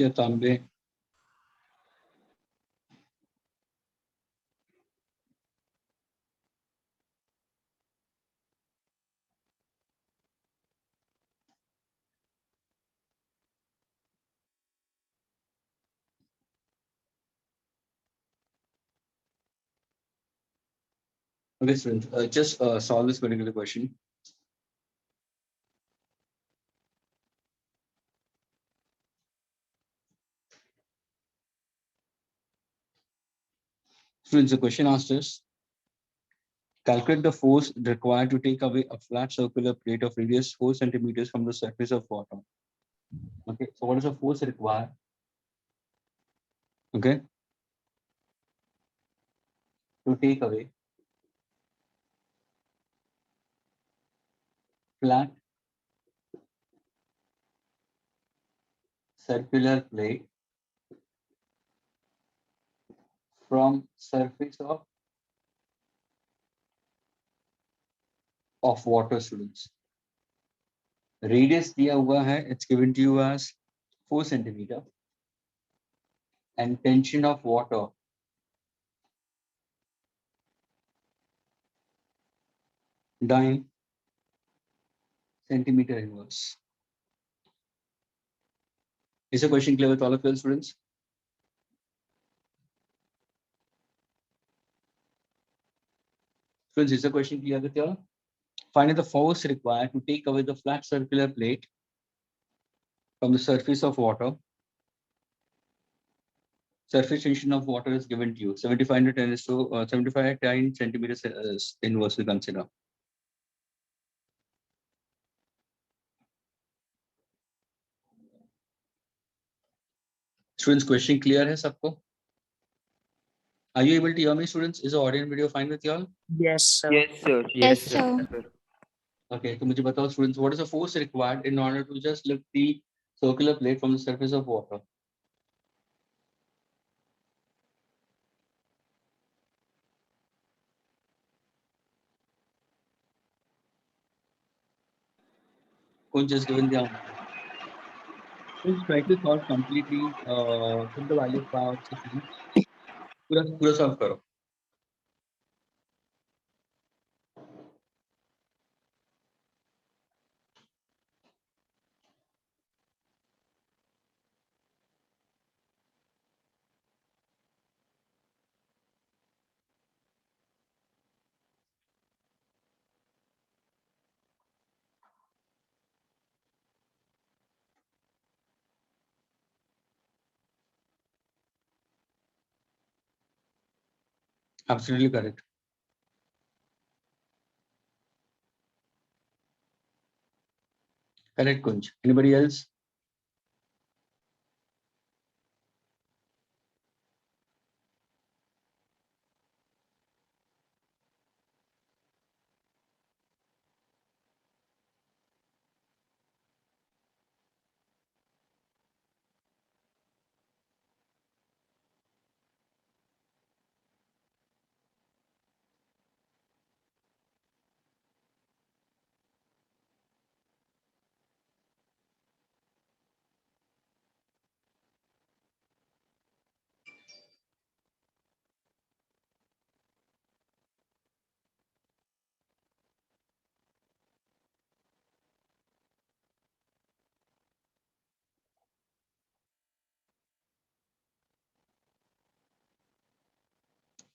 या तांबे Okay, students, just solve this particular question. Students, the question asked us, calculate the force required to take away a flat circular plate of radius 4 centimeters from the surface of water. Okay, so what is the force required? Okay, to take away flat circular plate from surface of water, students. Radius दिया हुआ है, it's given to you as 4 centimeter, and tension of water dying centimeter inverse. Is the question clear with all of you students? Students, is the question clear with you all? Find the force required to take away the flat circular plate from the surface of water. Surface tension of water is given to you, 75 into 10 is to 75 times centimeters inverse we consider. Students, question clear है सबको? Are you able to hear me, students? Is the audio and video fine with you all? Yes, sir. Yes, sir. Yes, sir. Okay, so मुझे बताओ students, what is the force required in order to just lift the circular plate from the surface of water? Could just given the answer. Please try to solve completely. Put the value of power. पूरा solve करो. Absolutely correct. Correct, Kunj. Anybody else?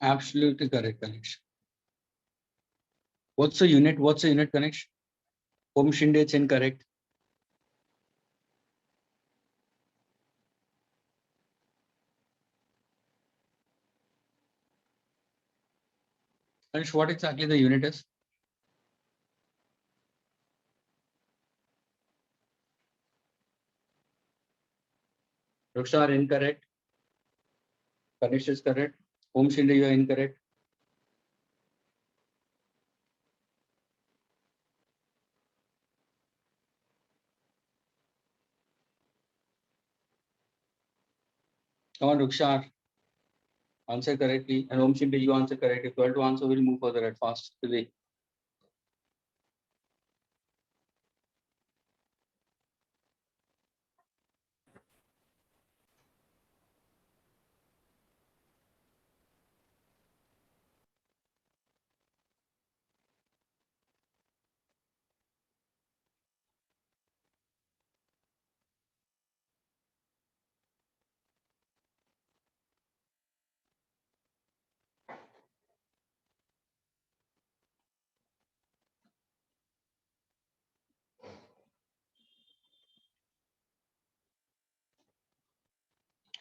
Absolutely correct, Ganesh. What's the unit? What's the unit, Ganesh? Om Shinde, it's incorrect. Ganesh, what exactly the unit is? Ruksha are incorrect. Ganesh is correct. Om Shinde, you are incorrect. Come on, Ruksha. Answer correctly. And Om Shinde, you answer correctly. If you want to answer, we'll move further at fast today.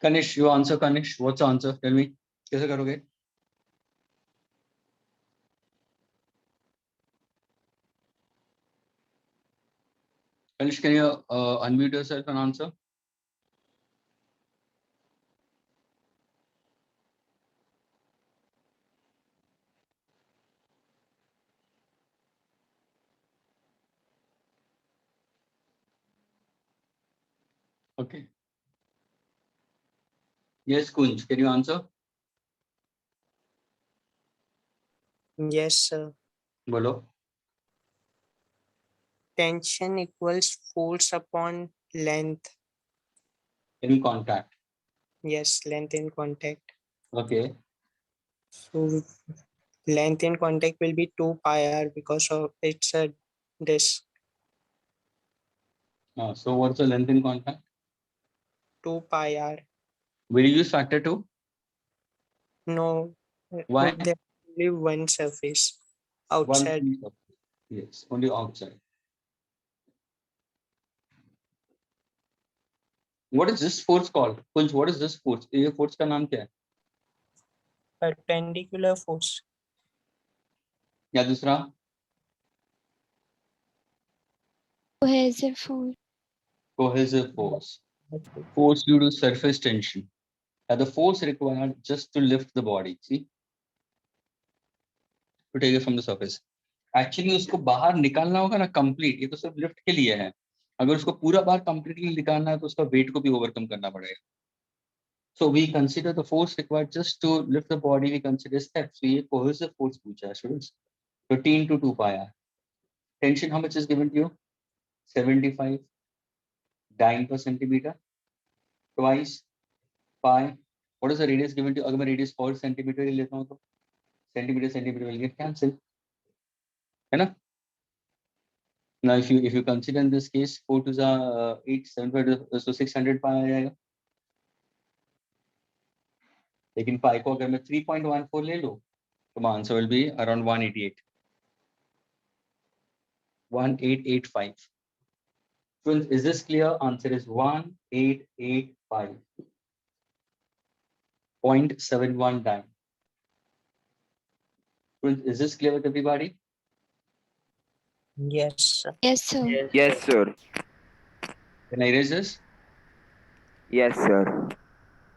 Kanish, you answer. Kanish, what's the answer? Tell me. कैसे करोगे? Kanish, can you unmute yourself and answer? Okay. Yes, Kunj, can you answer? Yes, sir. बोलो. Tension equals force upon length. In contact. Yes, length in contact. Okay. So length in contact will be 2 pi r because of it's a disk. So what's the length in contact? 2 pi r. Will you use factor 2? No, Why? there only one surface One outside. piece of it. Yes, only outside. What is this force called? Kunj, what is this force? ये force का नाम क्या है? Perpendicular force. या दूसरा? Cohesive force. Cohesive force. Force due to surface tension. The force required just to lift the body. See? To take it from the surface. Actually उसको बाहर निकालना होगा ना complete. ये तो सिर्फ lift के लिए है. अगर उसको पूरा बाहर completely निकालना है तो उसका weight को भी overcome करना पड़ेगा. So we consider the force required just to lift the body. We consider steps. So ये cohesive force पूछा है students. 15 to 2 pi r. Tension how much is given to you? 75 dyne per centimeter. Twice pi. What is the radius given to you? अगर मैं radius 4 centimeter ही लेता हूँ तो centimeter will get cancelled. है ना? Now if you consider in this case 4 to the 8 7 so 600 pi आ जाएगा. लेकिन pi को अगर मैं 3.14 ले लूँ तो my answer will be around 188. 1885. Friends, is this clear? Answer is 1885. 0.71 dyne. Friends, is this clear with everybody? Yes, sir. Yes, sir. Yes, sir. Can I erase this? Yes, sir.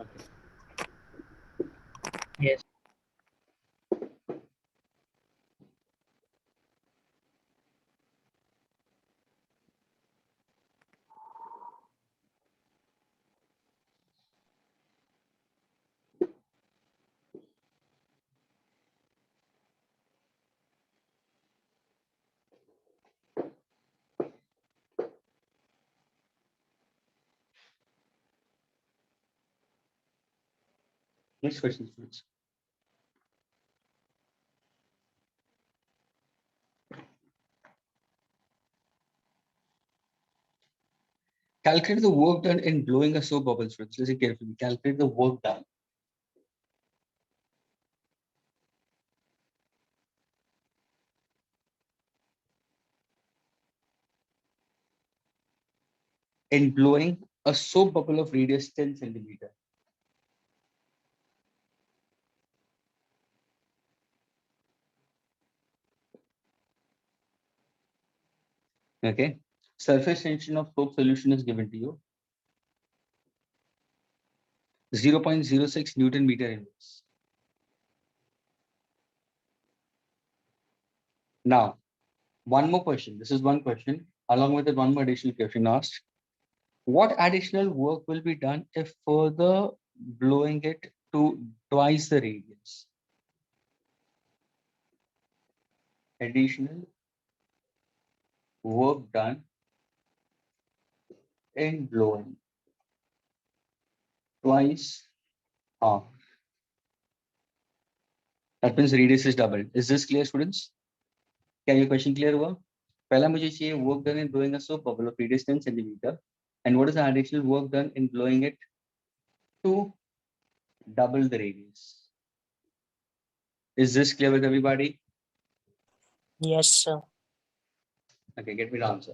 Okay. Yes. Next question, please. Calculate the work done in blowing a soap bubble. Friends, listen carefully. Calculate the work done. In blowing a soap bubble of radius 10 centimeter. Okay. Surface tension of soap solution is given to you. 0.06 Newton meter inverse. Now, one more question. This is one question. Along with it, one more additional question asked. What additional work will be done if further blowing it to twice the radius? Additional work done in blowing twice half. That means radius is doubled. Is this clear, students? क्या ये question clear हुआ? पहला मुझे चाहिए work done in blowing a soap bubble of radius 10 centimeter. And what is the additional work done in blowing it to double the radius? Is this clear with everybody? Yes, sir. Okay, get me the answer.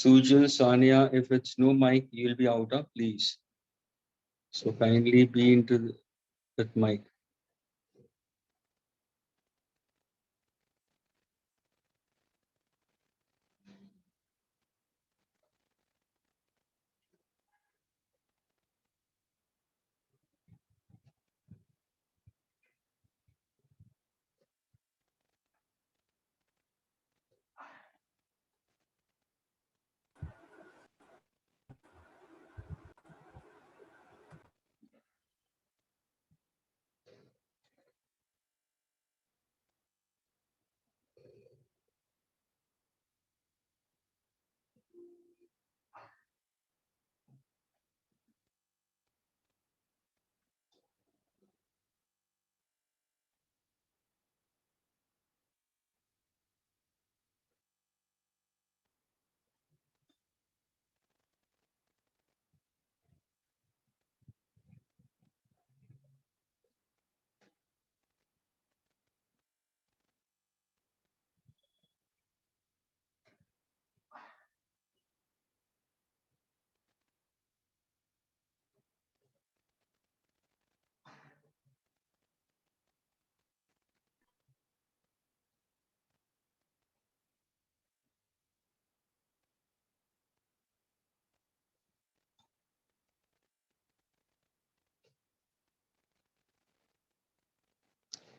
Sujal, Sania, if it's no mic, you'll be out of, please. So kindly be into that mic.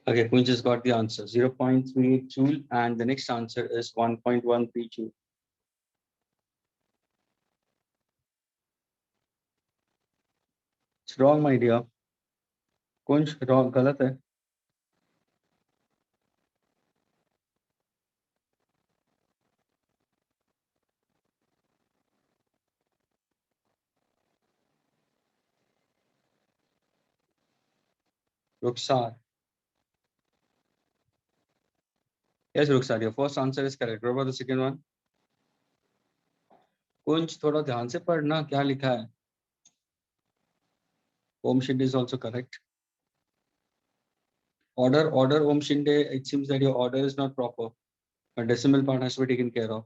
Okay, Kunj has got the answer, 0.38 joule, and the next answer is 1.13 joule. It's wrong, my dear. Kunj, wrong, galat hai. Ruksar. Yes, Ruksar, your first answer is correct. What about the second one? Kunj, थोड़ा ध्यान से पढ़ना क्या लिखा है. Om Shinde is also correct. Order, Om Shinde, it seems that your order is not proper. A decimal part has to be taken care of.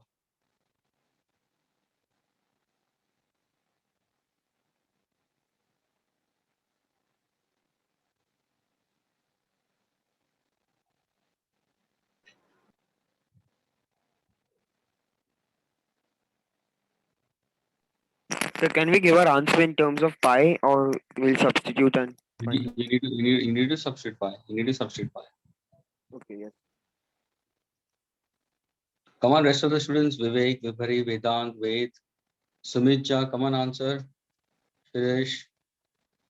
So can we give our answer in terms of pi or we'll substitute and find out? You need to substitute pi. You need to substitute pi. Okay, yes. Come on, rest of the students, Vivek, Vibhari, Vedant, Ved, Sumit, come on, answer. Suresh,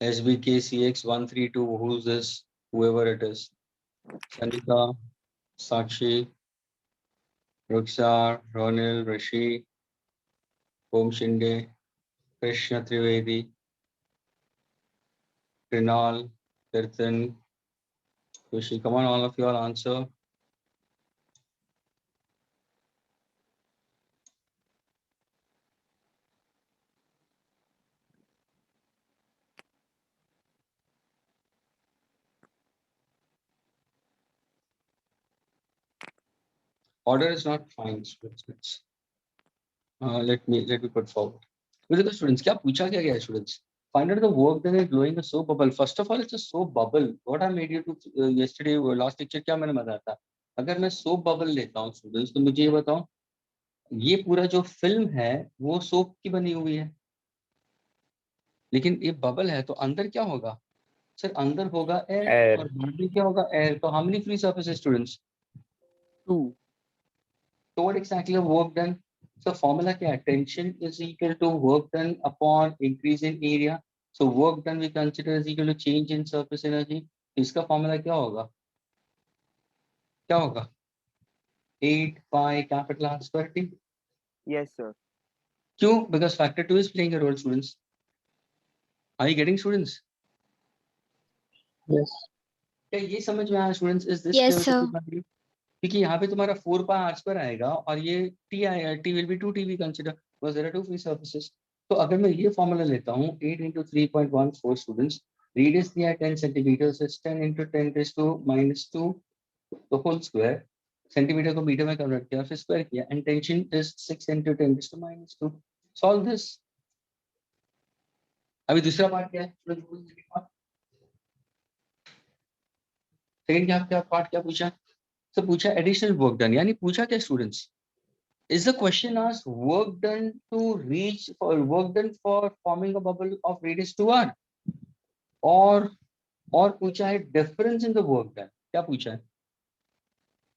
SBK, CX132, who's this? Whoever it is. Sanika, Sakshi, Ruksar, Ronil, Rishi, Om Shinde, Krishna Trivedi, Krinal, Kirtan, Kushi. Come on, all of you all answer. Order is not fine. Let me put forward. Look at the students. क्या पूछा क्या गया students? Find out the work done in blowing a soap bubble. First of all, it's a soap bubble. What I made you to yesterday last lecture क्या मैंने बताया था? अगर मैं soap bubble लेता हूँ students, तो मुझे ये बताओ, ये पूरा जो फिल्म है वो सोप की बनी हुई है, लेकिन ये बबल है तो अंदर क्या होगा? सर अंदर होगा एयर और बाहर में क्या होगा? एयर. तो how many free surfaces students? 2. So what exactly have work done? So formula क्या है? Tension is equal to work done upon increase in area. So work done we consider is equal to change in surface energy. इसका formula क्या होगा? क्या होगा? 8 pi capital R square T. Yes, sir. क्यों? Because factor 2 is playing a role, students. Are you getting, students? Yes. क्या ये समझ में आया students? Is this Yes, clear to sir. everybody? क्योंकि यहाँ पे तुम्हारा 4 pi R square आएगा और ये T आएगा. T will be 2T we consider because there are two free surfaces. तो अगर मैं ये फॉर्मूला लेता हूँ 8 into 3.14 students, रेडियस दिया है 10 centimetre, so it's 10 into 10 raised to -2 the whole square. Centimetre को मीटर में कन्वर्ट किया, फिर स्क्वायर किया, and tension is 6 into 10⁻². Solve this. अभी दूसरा पार्ट क्या है? सेकंड क्या पार्ट क्या पूछा? तो पूछा एडिशनल वर्क डन, यानी पूछा क्या students, is the question asked work done to reach or work done for forming a bubble of radius 2r, और पूछा है difference in the work done. क्या पूछा है?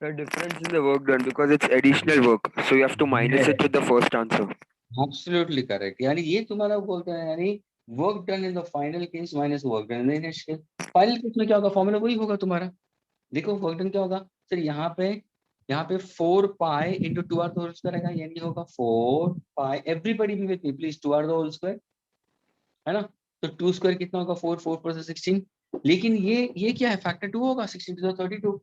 The difference in the work done because it's additional work, so you have to minus it with the first answer. Absolutely correct. यानी ये तुम्हारा बोलते हैं, यानी work done in the final case minus work done in the initial case. Final case में क्या होगा? Formula वही होगा तुम्हारा. देखो work done क्या होगा सर, यहाँ पे 4 pi into 2r the whole square आएगा, यानी होगा 4 pi. everybody be with me please, 2r the whole square है ना. तो 2 स्क्वायर कितना होगा? 4, 4 + 16. लेकिन ये क्या है? फैक्टर 2 होगा. 16 to the 32,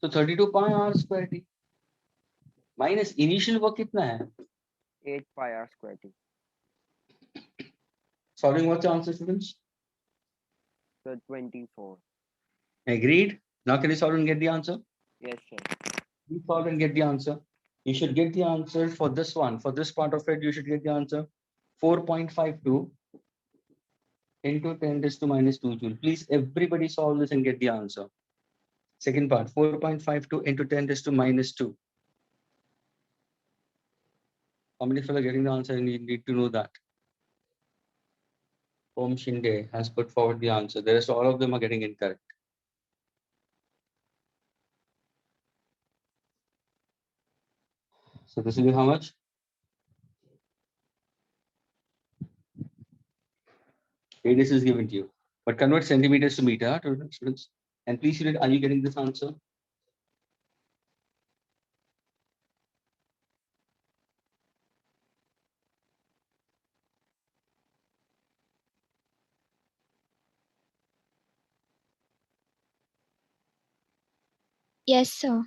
तो 32 pi r square t minus initial work कितना है? 8 pi r square t. Solving, what's the answer, students? So 24. Agreed. Now can you solve and get the answer? Yes, sir. You solve and get the answer. You should get the answer for this one. For this part of it, you should get the answer 4.52 into 10⁻² joule. Please, everybody solve this and get the answer. Second part, 4.52 into 10⁻². How many people are getting the answer? And you need to know that. Om Shinde has put forward the answer. The rest, all of them are getting incorrect. So this will be how much? Radius is given to you, but convert centimeters to meter, students. And please read, are you getting this answer? Yes, sir.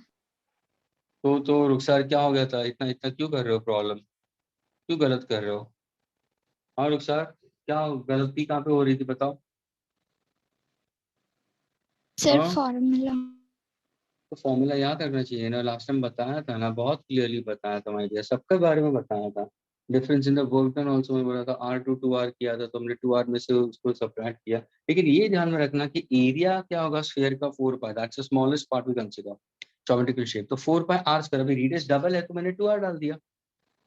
तो रुखसार क्या हो गया था? इतना इतना क्यों कर रहे हो? प्रॉब्लम क्यों गलत कर रहे हो? हाँ रुखसार, क्या गलती कहाँ पे हो रही थी बताओ? Sir, हाँ, formula. तो फॉर्मूला याद रखना चाहिए ना. लास्ट टाइम बताया था ना, बहुत क्लियरली बताया था. मैं आइडिया सबके बारे में बताया था. Difference in the work done also मैं बोला था. R2 किया था, तो हमने 2r में से उसको सब्ट्रैक्ट किया. लेकिन ये ध्यान में रखना कि एरिया क्या होगा स्फीयर का? 4 pi. That's the smallest part we consider geometrical shape. तो 4 पाई r स्क्वायर. अभी रेडियस डबल है तो मैंने 2r डाल दिया.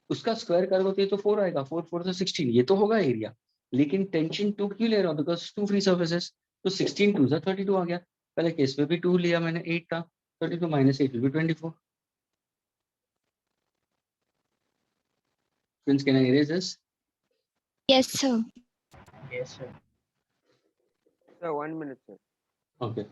उसका स्क्वायर करोगे तो 4 आएगा. 4 4 से 16, ये तो होगा एरिया. लेकिन टेंशन 2 क्यों ले रहा हूँ? Because 2 free surfaces. तो 16 2 से 32 आ गया. पहले केस में भी 2 लिया मैंने, 8 था. 32 minus 8 will be 24. Friends, can I erase this? Yes, sir. Yes, sir. Sir, 1 minute, sir. Okay.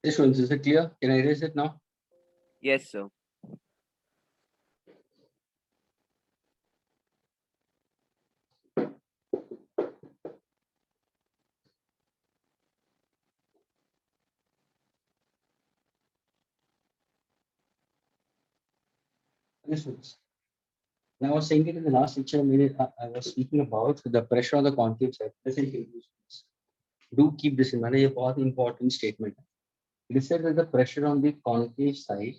This one, is it clear? Can I erase it now? Yes, sir. This ones. Now, I was saying it in the last lecture, I was speaking about the pressure on the concave side. Listen carefully, students. Do keep this in mind. ये बहुत important statement है. It is said that the pressure on the concave side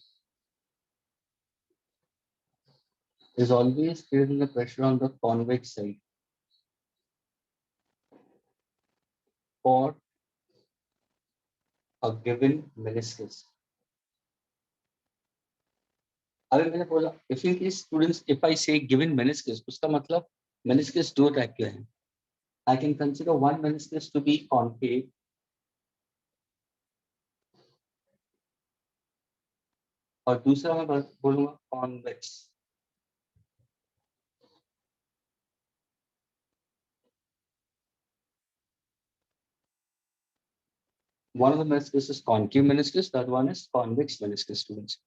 is always greater than the pressure on the convex side for a given meniscus. अगर मैंने बोला if in case students, if I say given meniscus, उसका मतलब meniscus दो type के हैं. I can consider one meniscus to be concave और दूसरा मैं बोलूंगा convex. One of the meniscus is concave meniscus, the other one is convex meniscus, students.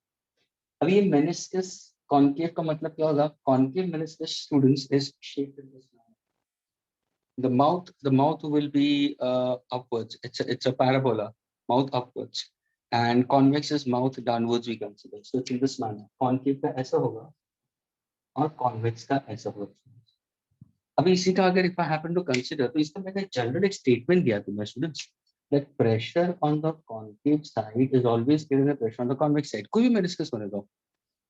अब ये meniscus concave का मतलब क्या होगा? Concave meniscus, students, is shaped in this manner. The mouth will be upwards. It's a parabola, mouth upwards, and convex is mouth downwards. We consider. So it's in this manner. Concave का ऐसा होगा और convex का ऐसा होगा. अभी इसी का अगर if I happen to consider, तो इसका मैंने general statement दिया था students. That pressure on the concave side is always greater than the pressure on the convex side. कोई भी meniscus बने दो.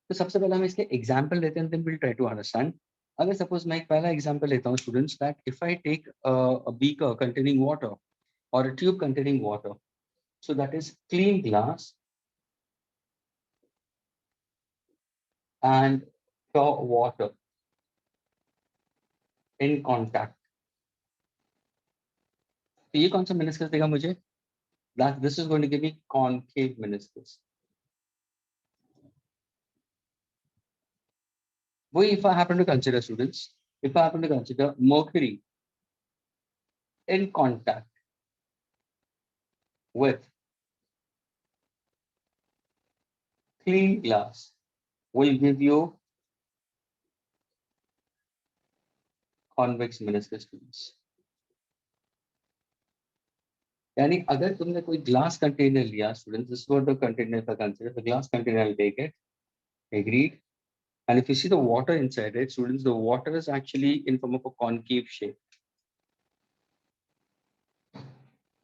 तो सबसे पहले हम इसके example लेते हैं, then we'll try to understand. अगर suppose मैं एक पहला example लेता हूँ students, that if I take a beaker containing water or a tube containing water, so that is clean glass and pure water in contact. तो ये कौन सा meniscus देगा मुझे? That this is going to give me concave meniscus. Well, if I happen to consider, students, if I happen to consider mercury in contact with clean glass, will give you convex meniscus, students. यानी अगर तुमने कोई glass container लिया, students, this is what the container if I consider the glass container, I'll take it. Agreed. And if you see the water inside it, students, the water is actually in form of a concave shape.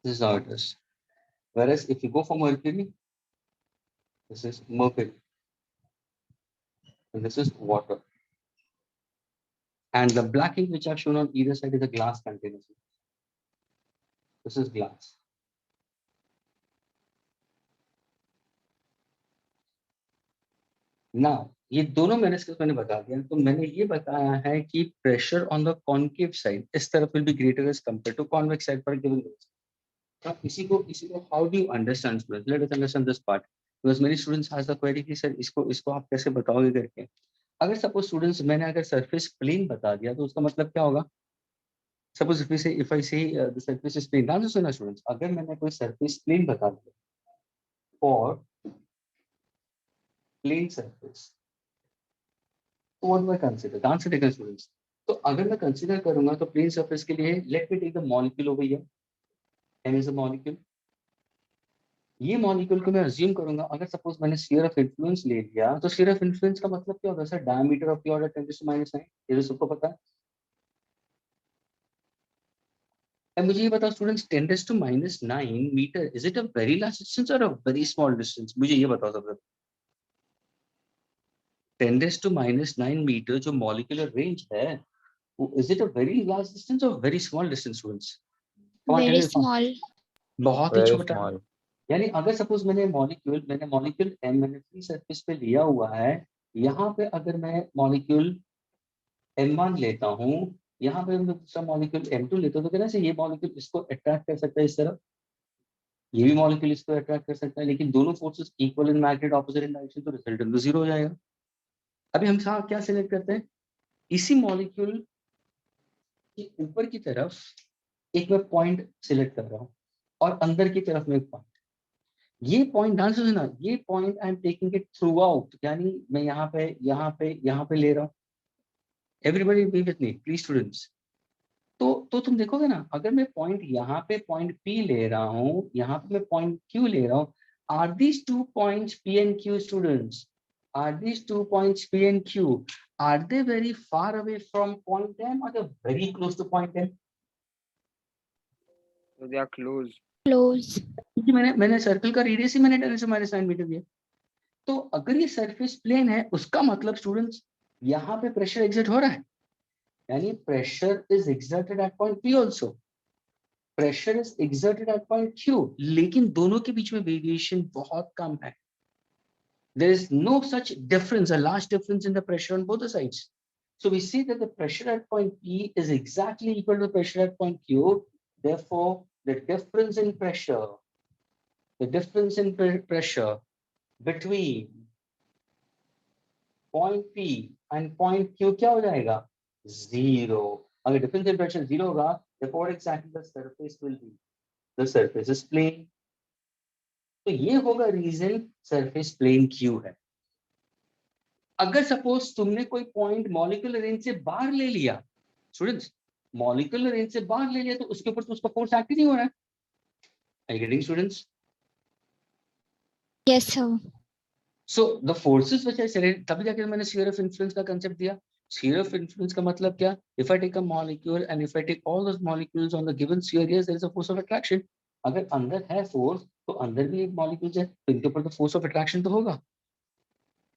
This is how it is. Whereas if you go for mercury, this is mercury. And this is water. And the black ink which I've shown on either side is a glass container. This is glass. Now, ये दोनों meniscus मैंने बता दिया, तो मैंने ये बताया है कि pressure on the concave side इस तरफ will be greater as compared to convex side for a given meniscus. अब इसी को how do you understand, students? Let us understand this part because many students has the query कि sir इसको आप कैसे बताओगे करके. अगर suppose students मैंने अगर surface plane बता दिया तो उसका मतलब क्या होगा? Suppose if I say the surface is plane, ध्यान से सुनना students, अगर मैंने कोई surface plane बता दिया for plane surface, तो what do I consider? ध्यान से देखना students. तो अगर मैं consider करूंगा तो plane surface के लिए let me take the molecule over here. M is a molecule. ये molecule को मैं assume करूंगा, अगर suppose मैंने sphere of influence ले लिया, तो sphere of influence का मतलब क्या होगा sir? Diameter of the order 10⁻⁹. ये तो सबको पता है. अब मुझे ये बताओ students, 10⁻⁹ meter, is it a very large distance or a very small distance? मुझे ये बताओ सबसे. 10⁻⁹ meter जो molecular range है, Is it a very large distance or very small distance, students? Come on, tell Very me fast. small. बहुत ही Very छोटा है। small. यानी अगर सपोज मैंने मॉलिक्यूल M मैंने फ्री सरफेस पे लिया हुआ है, यहाँ पे अगर मैं मॉलिक्यूल M1 लेता हूँ, यहाँ पे मैं दूसरा मॉलिक्यूल M2 लेता हूँ, तो कहना चाहिए ये मॉलिक्यूल इसको अट्रैक्ट कर सकता है इस तरफ, ये भी मॉलिक्यूल इसको अट्रैक्ट कर सकता है, लेकिन दोनों forces equal in magnet opposite in direction, तो रिजल्टेंट तो जीरो हो जाएगा। अभी हम क्या सिलेक्ट करते हैं, इसी मॉलिक्यूल के ऊपर की तरफ एक मैं पॉइंट सिलेक्ट कर रहा हूँ और अंदर की तरफ में एक पॉइंट। ये पॉइंट ध्यान से सुनना, ये point I am taking it through out, यानी मैं यहाँ पे ले रहा हूँ। Everybody B with me please students. तो तुम देखोगे ना, अगर मैं पॉइंट यहाँ पे पॉइंट P ले रहा हूँ, यहाँ पे मैं पॉइंट Q ले रहा हूँ, are these 2 points P and Q students, are these 2 points P and Q, are they very far away from point M or they're very close to point M? So they are close. Close. क्योंकि मैंने circle का radius ही मैंने 10 से -9 metre दिया। तो अगर ये surface plane है, उसका मतलब स्टूडेंट्स यहाँ पे प्रेशर एग्जर्ट हो रहा है, यानी pressure is exerted at point P also, pressure is exerted at point Q, लेकिन दोनों के बीच में वेरिएशन बहुत कम है। There is no such difference, a large difference in the pressure on both the sides. So we see that the pressure at point P is exactly equal to the pressure at point Q. Therefore, the difference in pressure between point P and point Q क्या हो जाएगा? Zero. अगर difference in pressure zero होगा, therefore what exactly the surface will be? The surface is plane. तो ये होगा reason surface plane Q है। अगर सपोज तुमने कोई पॉइंट मॉलिक्यूलर रेंज से बाहर ले लिया, स्टूडेंट्स मॉलिक्यूलर रेंज से बाहर ले लिया, तो उसके ऊपर तो उसका फोर्स एक्ट ही नहीं हो रहा है। Are you getting, students? Yes, sir. So the forces which I said, तभी जाकर मैंने sphere of influence का concept दिया। Sphere of influence का मतलब क्या? If I take a molecule and if I take all those molecules on the given sphere, yes, there is a force of attraction. अगर अंदर है force, तो अंदर भी एक molecules है, तो इनके ऊपर तो force of attraction तो होगा।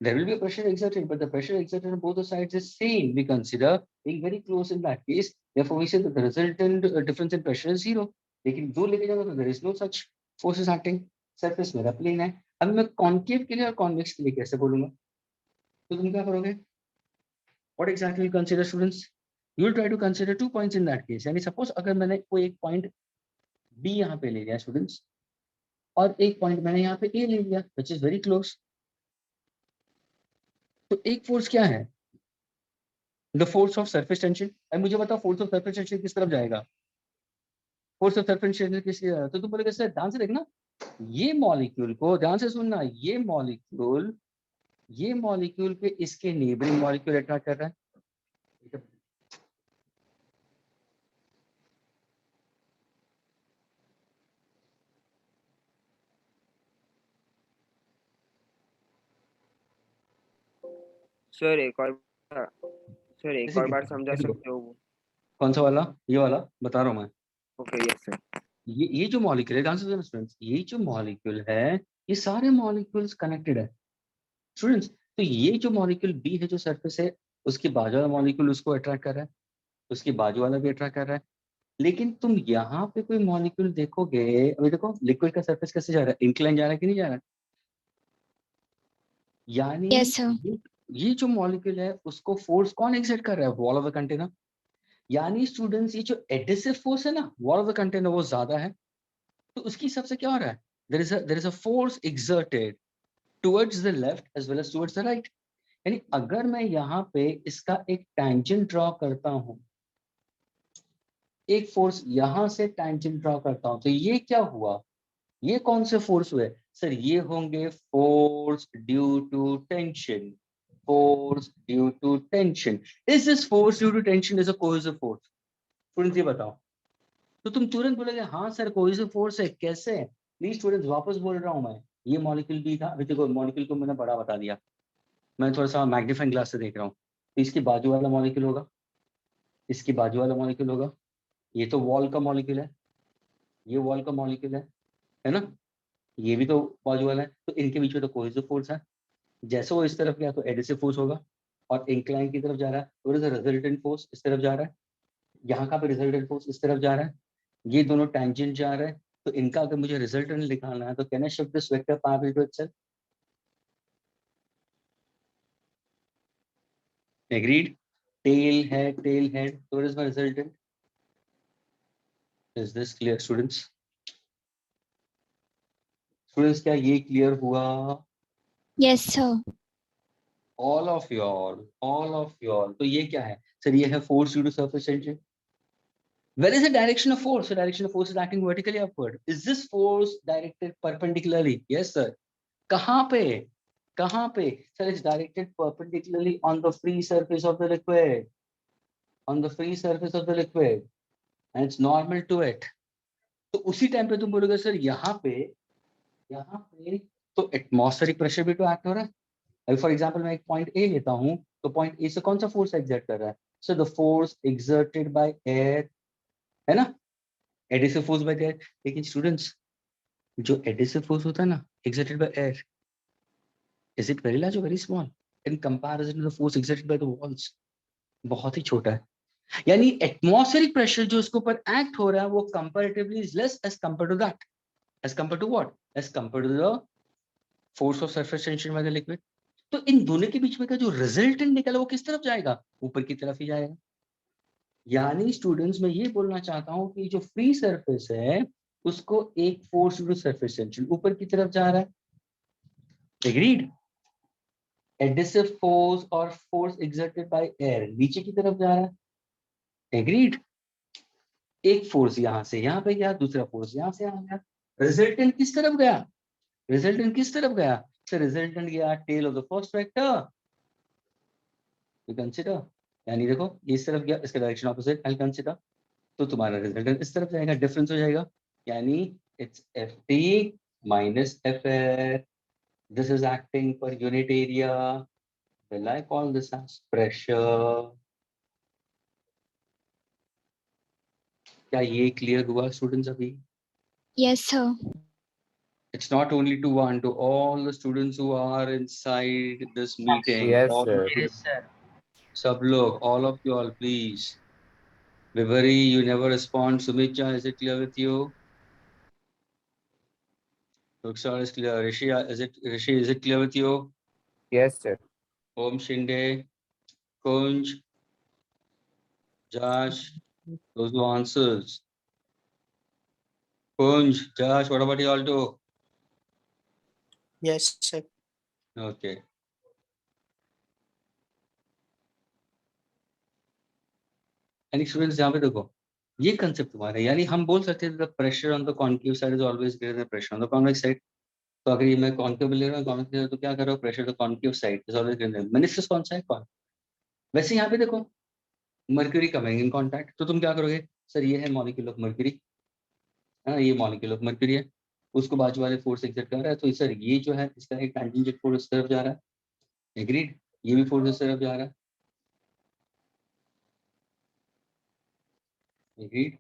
There will be a pressure exerted, but the pressure exerted on both the sides is same. We consider being very close in that case. Therefore, we say that the resultant difference in pressure is zero. लेकिन दूर लेके जाओगे तो there is no such forces acting. Surface मेरा plane है। अब मैं concave के लिए और convex के लिए कैसे बोलूंगा? तो तुम क्या करोगे? What exactly you consider, students? You will try to consider 2 points in that case. यानी suppose अगर मैंने कोई एक point B यहाँ पे ले लिया students, और एक point मैंने यहाँ पे A ले लिया, which is very close. तो एक फोर्स क्या है? The force of surface tension. अब मुझे बताओ फोर्स ऑफ सरफेस टेंशन किस तरफ जाएगा? फोर्स ऑफ सरफेस टेंशन किस तरफ? तो तुम बोलोगे सर ध्यान से देखना, ये मॉलिक्यूल को ध्यान से सुनना, ये मॉलिक्यूल पे इसके नेबरिंग मॉलिक्यूल अट्रैक्ट कर रहा है। सर एक और बार समझा सकते हो वो? कौन सा वाला? ये वाला बता रहा हूँ मैं। Okay yes sir. ये जो मॉलिक्यूल है, ध्यान से सुनो स्टूडेंट्स, ये जो मॉलिक्यूल है, ये सारे मॉलिक्यूल्स कनेक्टेड है स्टूडेंट्स। तो ये जो मॉलिक्यूल बी है जो सरफेस है, उसके बाजू वाला मॉलिक्यूल उसको अट्रैक्ट कर रहा है, उसके बाजू वाला भी अट्रैक्ट कर रहा है। लेकिन तुम यहाँ पे कोई मॉलिक्यूल देखोगे, अभी देखो लिक्विड का सरफेस कैसे जा रहा है, इंक्लाइन जा रहा है कि नहीं जा रहा है? यानी Yes, sir. ये जो मॉलिक्यूल है उसको फोर्स कौन एक्सर्ट कर रहा है? Wall of the container. यानी स्टूडेंट्स ये जो एडिसिव फोर्स है ना वॉल ऑफ द कंटेनर, वो ज्यादा है, तो उसकी हिसाब से क्या हो रहा है? There is a force exerted towards the left as well as towards the right. यानी अगर मैं यहाँ पे इसका एक टैंजेंट ड्रॉ करता हूँ, एक फोर्स यहाँ से टैंजेंट ड्रॉ करता हूँ, तो ये क्या हुआ? ये कौन से फोर्स हुए सर? ये होंगे force due to tension. Force due to tension. Is this force due to tension is a cohesive force? Students ये बताओ। तो तुम तुरंत बोलोगे हाँ सर कोहेसिव फोर्स है। कैसे? प्लीज स्टूडेंट्स वापस बोल रहा हूँ मैं, ये मॉलिक्यूल भी था, अभी देखो मॉलिक्यूल को मैंने बड़ा बता दिया, मैं थोड़ा सा मैग्नीफाइंग ग्लास से देख रहा हूँ। तो इसके बाजू वाला मॉलिक्यूल होगा, इसके बाजू वाला मॉलिक्यूल होगा, ये तो वॉल का मॉलिक्यूल है, ये वॉल का मॉलिक्यूल है ना, ये भी तो बाजू वाला है, तो इनके बीच में तो कोहेसिव फोर्स है। जैसे वो इस तरफ गया तो एडिसिव फोर्स होगा, और इंक्लाइन की तरफ जा रहा है, what is the resultant force? इस तरफ जा रहा है, यहाँ का भी रिजल्टेंट फोर्स इस तरफ जा रहा है, ये दोनों टेंजेंट जा रहे हैं, तो इनका अगर मुझे रिजल्टेंट निकालना है तो can I shift this vector parallel to itself? Agreed? Tail head, so what is my resultant? Is this clear, students? Students, क्या ये क्लियर हुआ? Yes, sir. All of y'all. तो ये क्या है सर? ये है force due to surface tension. Where is the direction of force? The direction of force is acting vertically upward. Is this force directed perpendicularly? Yes, sir. कहाँ पे? कहाँ पे? Sir, it's directed perpendicularly on the free surface of the liquid. On the free surface of the liquid, and it's normal to it. तो उसी time पे तुम बोलोगे sir यहाँ पे तो एटमॉस्फेरिक प्रेशर भी तो एक्ट हो रहा है. अभी फॉर एग्जांपल मैं एक पॉइंट ए लेता हूँ, तो पॉइंट ए से कौन सा फोर्स एक्सर्ट कर रहा है? So the force exerted by air, है ना, एडिसिव फोर्स बाय एयर. लेकिन स्टूडेंट्स, जो एडिसिव फोर्स होता है ना exerted by air, is it very large और very small in comparison to the force exerted by the walls? बहुत ही छोटा है. यानी एटमॉस्फेरिक प्रेशर जो इसके ऊपर एक्ट हो रहा है वो comparatively is less as compare to that. As compare to what? As compare to the force of surface tension by the liquid. तो इन दोनों के बीच में का जो रिजल्टेंट निकला वो किस तरफ जाएगा? ऊपर की तरफ ही जाएगा. यानी स्टूडेंट्स, मैं ये बोलना चाहता हूं कि जो फ्री सरफेस है उसको एक फोर्स टू सरफेस टेंशन ऊपर की तरफ जा रहा है. एग्रीड? एडिसिव फोर्स और फोर्स एक्सर्टेड बाय एयर नीचे की तरफ जा रहा है. एग्रीड? एक फोर्स यहां से यहां पे गया, दूसरा फोर्स यहां से यहां गया. रिजल्टेंट किस तरफ गया? रिजल्टेंट किस तरफ गया? सर रिजल्टेंट गया tail of the first vector. You consider, यानी देखो ये इस तरफ गया, इसका डायरेक्शन ऑपोजिट, आई कंसीडर. तो तुम्हारा रिजल्टेंट इस तरफ जाएगा, डिफरेंस हो जाएगा. यानी it's F T minus F air. This is acting per unit area. Will I call this as pressure? क्या ये क्लियर हुआ स्टूडेंट्स अभी? Yes, sir. It's not only to one, to all the students who are inside this meeting. Yes, all sir. Yes, sir. Sab log, all of you all, please. Vibhari, you never respond. Sumitra, is it clear with you? Ruksar is clear. Rishi, is it clear with you? Yes, sir. Om Shinde, Kunj, Josh, those who answers. Kunj, Josh, what about you all do? Yes, sir. Okay. यानी students यहाँ पे देखो ये concept तुम्हारा है. यानी हम बोल सकते हैं the pressure on the concave side is always greater then pressure on the convex side. तो अगर ये मैं कॉन्केव ले रहा हूँ कॉन्वेक्स, तो क्या कर रहा हूँ? Pressure the concave side is always greater then. Meniscus कौन सा है? कौन? वैसे यहाँ पे देखो मर्क्यूरी कमिंग इन कॉन्टैक्ट, तो तुम क्या करोगे? सर ये है मॉलिक्यूल ऑफ मर्क्यूरी, है ना, ये मॉलिक्यूल ऑफ मर्क्यूरी है, उसको बाजू वाले फोर्स एक्सर्ट कर रहा है. तो सर ये जो है इसका एक टेंजेंट फोर्स इस तरफ जा रहा है. एग्रीड? ये भी फोर्स इस तरफ जा रहा है. एग्रीड?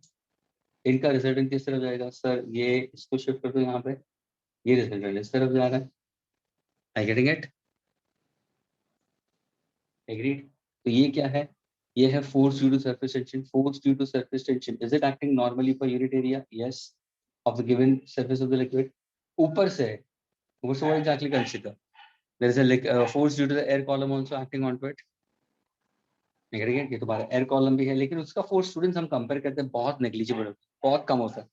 इनका रिजल्टेंट किस तरफ जाएगा? सर ये इसको शिफ्ट कर दो यहाँ पे, ये रिजल्टेंट इस तरफ जा रहा है. I getting it? एग्रीड? तो ये क्या है? ये है force due to surface tension. Force due to surface tension, is it acting normally per unit area? Yes, of the given surface of the liquid. ऊपर से what exactly consider? There is a force due to the air column also acting on to it. Agreed? ये तुम्हारा air column भी है, लेकिन उसका force students हम compare करते हैं बहुत नेग्लिजिबल, बहुत कम होता है,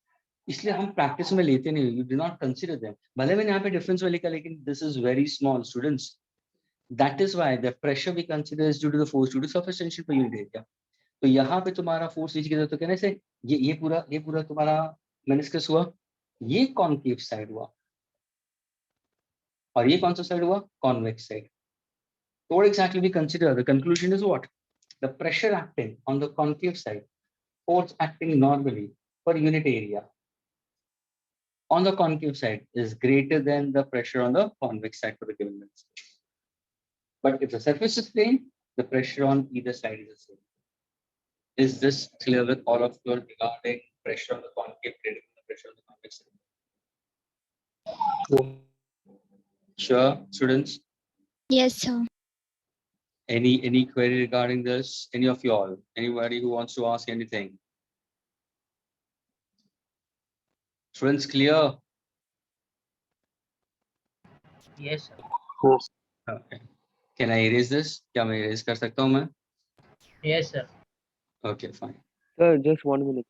इसलिए हम प्रैक्टिस में लेते नहीं. You do not consider them. भले मैंने यहाँ पे डिफरेंस में लिखा, लेकिन this is very small students. That is why the pressure we consider is due to the force due to surface tension per unit area. तो यहाँ पे तुम्हारा फोर्स नीचे की तरफ, तो कहने से ये पूरा तुम्हारा मेनिस्कस हुआ, ये कॉन्केव साइड हुआ, और ये कौन सा साइड हुआ? Convex side. So what exactly we consider? The conclusion is what? The pressure acting on the concave side, force acting normally per unit area on the concave side is greater than the pressure on the convex side for the given meniscus. But if the surface is plane, the pressure on either side is the same. Is this clear with all of you regarding pressure on the concave greater than the pressure on the convex side? Sure, students? Yes, sir. Any query regarding this? Any of you all? Anybody who wants to ask anything? Students, clear? Yes, sir. Okay. Can I erase this? क्या मैं erase कर सकता हूँ मैं? Yes, sir. Okay, fine. Sir, just 1 minute.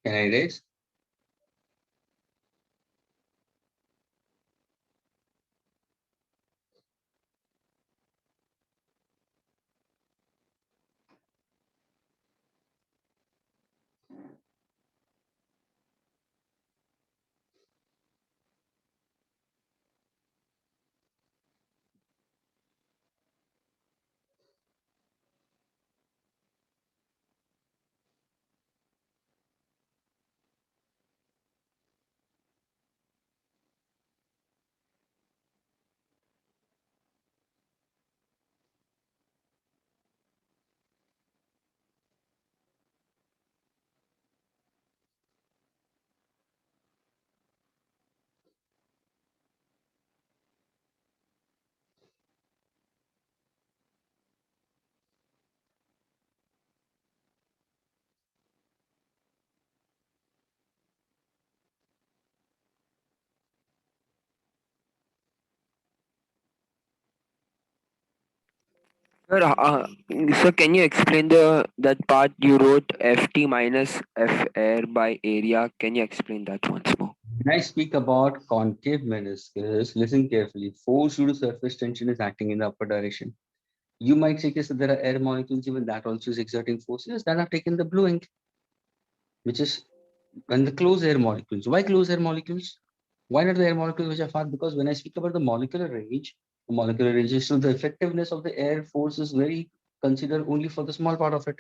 Can I erase? Sir, can you explain that part you wrote Ft minus F air by area? Can you explain that once more? When I speak about concave meniscus, listen carefully. Force due to surface tension is acting in the upper direction. You might say that there are air molecules, even that also is exerting forces that have taken the blue ink, which is when the closed air molecules. Why closed air molecules? Why not the air molecules which are far? Because when I speak about the molecular range is still the effectiveness of the air force is very considered only for the small part of it.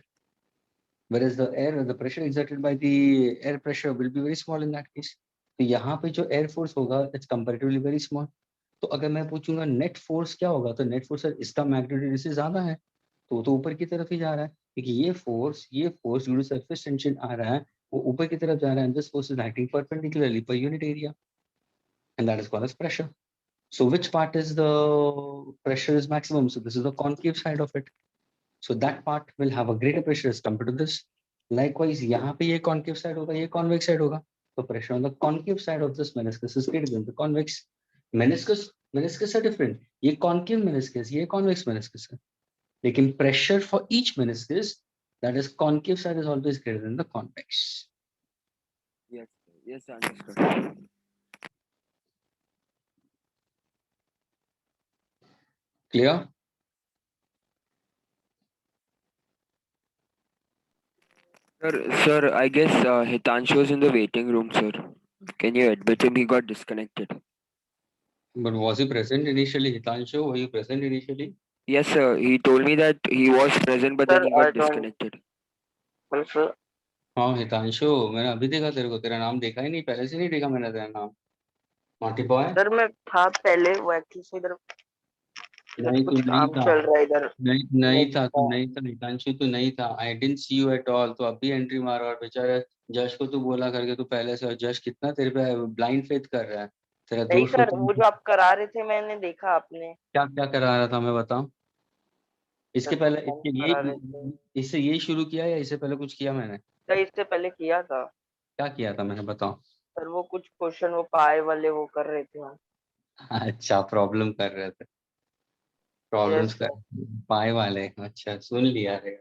Whereas the pressure exerted by the air pressure will be very small in that case. तो यहाँ पे जो air force होगा, it's comparatively very small. तो अगर मैं पूछूंगा net force क्या होगा, तो net force इसका magnitude इससे ज्यादा है, तो ऊपर की तरफ ही जा रहा है, क्योंकि ये force due to surface tension आ रहा है, वो ऊपर की तरफ जा रहा है. This force is acting perpendicularly per unit area, and that is called as pressure. So which part is the pressure is maximum? So this is the concave side of it. So that part will have a greater pressure as compared to this. Likewise, यहाँ पे ये concave side होगा, ये convex side होगा. So pressure on the concave side of this meniscus is greater than the convex. Meniscus are different. ये concave meniscus, ये convex meniscus है. लेकिन pressure for each meniscus, that is concave side is always greater than the convex. Yes, sir. Yes, understood. Clear? Sir, I guess Hitanshu is in the waiting room, sir. Can you admit him? He got disconnected. But was he present initially? Hitanshu, were you present initially? Yes, sir. He told me that he was present, but then he got disconnected. Also, हाँ हितांशु, मैंने अभी देखा तेरे को, तेरा नाम देखा ही नहीं, पहले से नहीं देखा मैंने तेरा नाम. Marty boy. सर मैं था पहले वो एक्चुअली से इधर नहीं तू कुछ नहीं काम था. चल रहा है इधर. नहीं था, तू नहीं था हितांशु, तू नहीं था. I didn't see you at all. तो अभी एंट्री मारा और बेचारा जश को तू बोला करके तू पहले से, और जश कितना तेरे पे ब्लाइंड फेथ कर रहा है. तेरा नहीं दोस्त सर, को वो जो आप करा रहे थे मैंने देखा आपने. क्या क्या करा रहा था मैं बताऊं? इसके सर पहले कुछ इसके करा रहे थे इससे यही शुरू किया या इससे पहले कुछ किया मैंने? सर, इससे पहले किया था क्या किया था मैंने, बताओ. सर. वो कुछ क्वेश्चन वो पाए वाले वो कर रहे थे हम. अच्छा, प्रॉब्लम कर रहे थे. प्रॉब्लम्स यस कर पाए वाले. अच्छा, सुन लिया रे.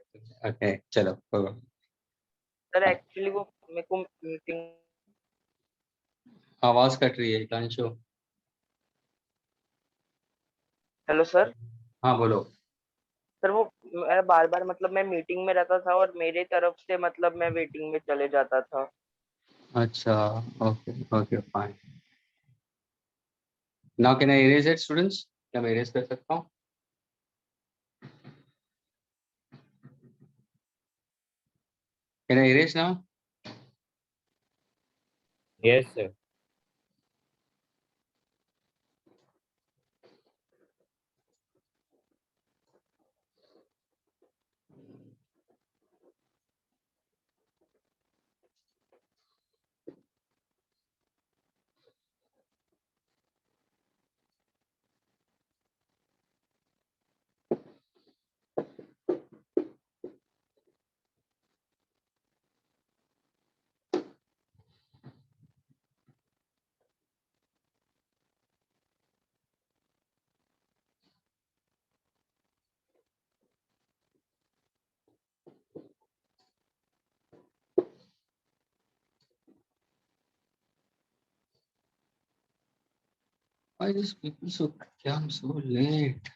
ओके चलो कोई बात नहीं. सर. एक्चुअली वो मेरे को मीटिंग. आवाज कट रही है हितांशु. Hello sir. हाँ बोलो. सर वो मैं बार बार मतलब मैं मीटिंग में रहता था और मेरे तरफ से मतलब मैं वेटिंग में चले जाता था। अच्छा, okay okay fine. Now can I erase it students? क्या मैं इरेज कर सकता हूँ? Can I erase now? Yes, sir. Why these people so come so late?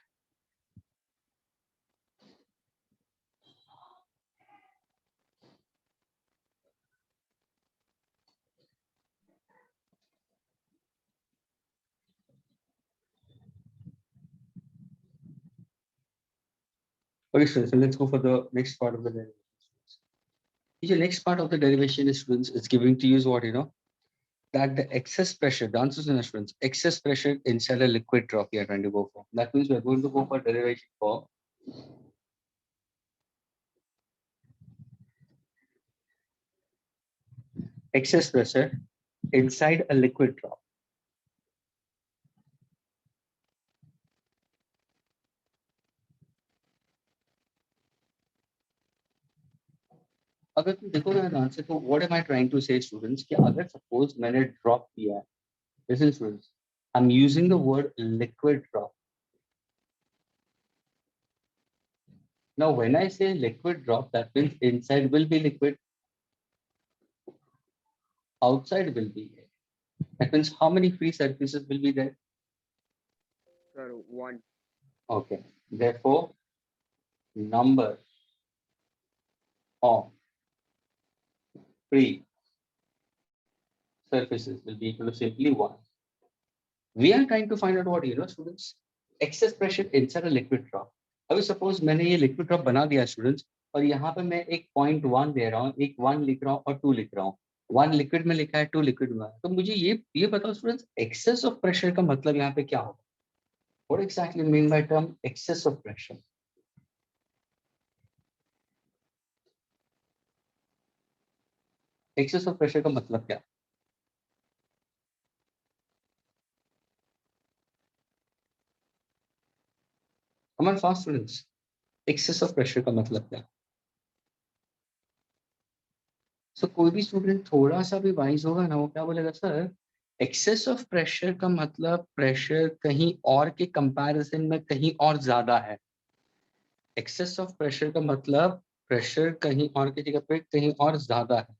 Okay, so let's go for the next part of the derivation. The next part of the derivation is, students, it's giving to use what, that the excess pressure, the answers in the students, excess pressure inside a liquid drop we are trying to go for. That means we're going to go for derivation for excess pressure inside a liquid drop. अगर तुम देखो ना ध्यान से तो what am I trying to say, students, कि अगर suppose मैंने drop किया है, listen students, I'm using the word liquid drop. Now when I say liquid drop, that means inside will be liquid, outside will be air. That means how many free surfaces will be there? Sir, 1. Okay, therefore number of free surfaces will be equal to simply 1. We are trying to find out what, students, excess pressure inside a liquid drop. अभी suppose मैंने ये liquid drop बना दिया students, और यहाँ पे मैं एक 0.1 दे रहा हूँ, एक 1 लिख रहा हूँ और 2 लिख रहा हूँ. 1 लिक्विड में लिखा है, 2 लिक्विड में. तो मुझे ये बताओ स्टूडेंट्स, excess of pressure का मतलब यहाँ पे क्या होगा? What exactly mean by term excess of pressure? Excess of pressure का मतलब क्या? Come on fast students. Excess of pressure का मतलब क्या? So कोई भी स्टूडेंट थोड़ा सा भी वाइज होगा ना, वो क्या बोलेगा, सर एक्सेस ऑफ प्रेशर का मतलब प्रेशर कहीं और के कंपैरिजन में कहीं और ज्यादा है. एक्सेस ऑफ प्रेशर का मतलब प्रेशर कहीं और की जगह पे कहीं और ज्यादा है.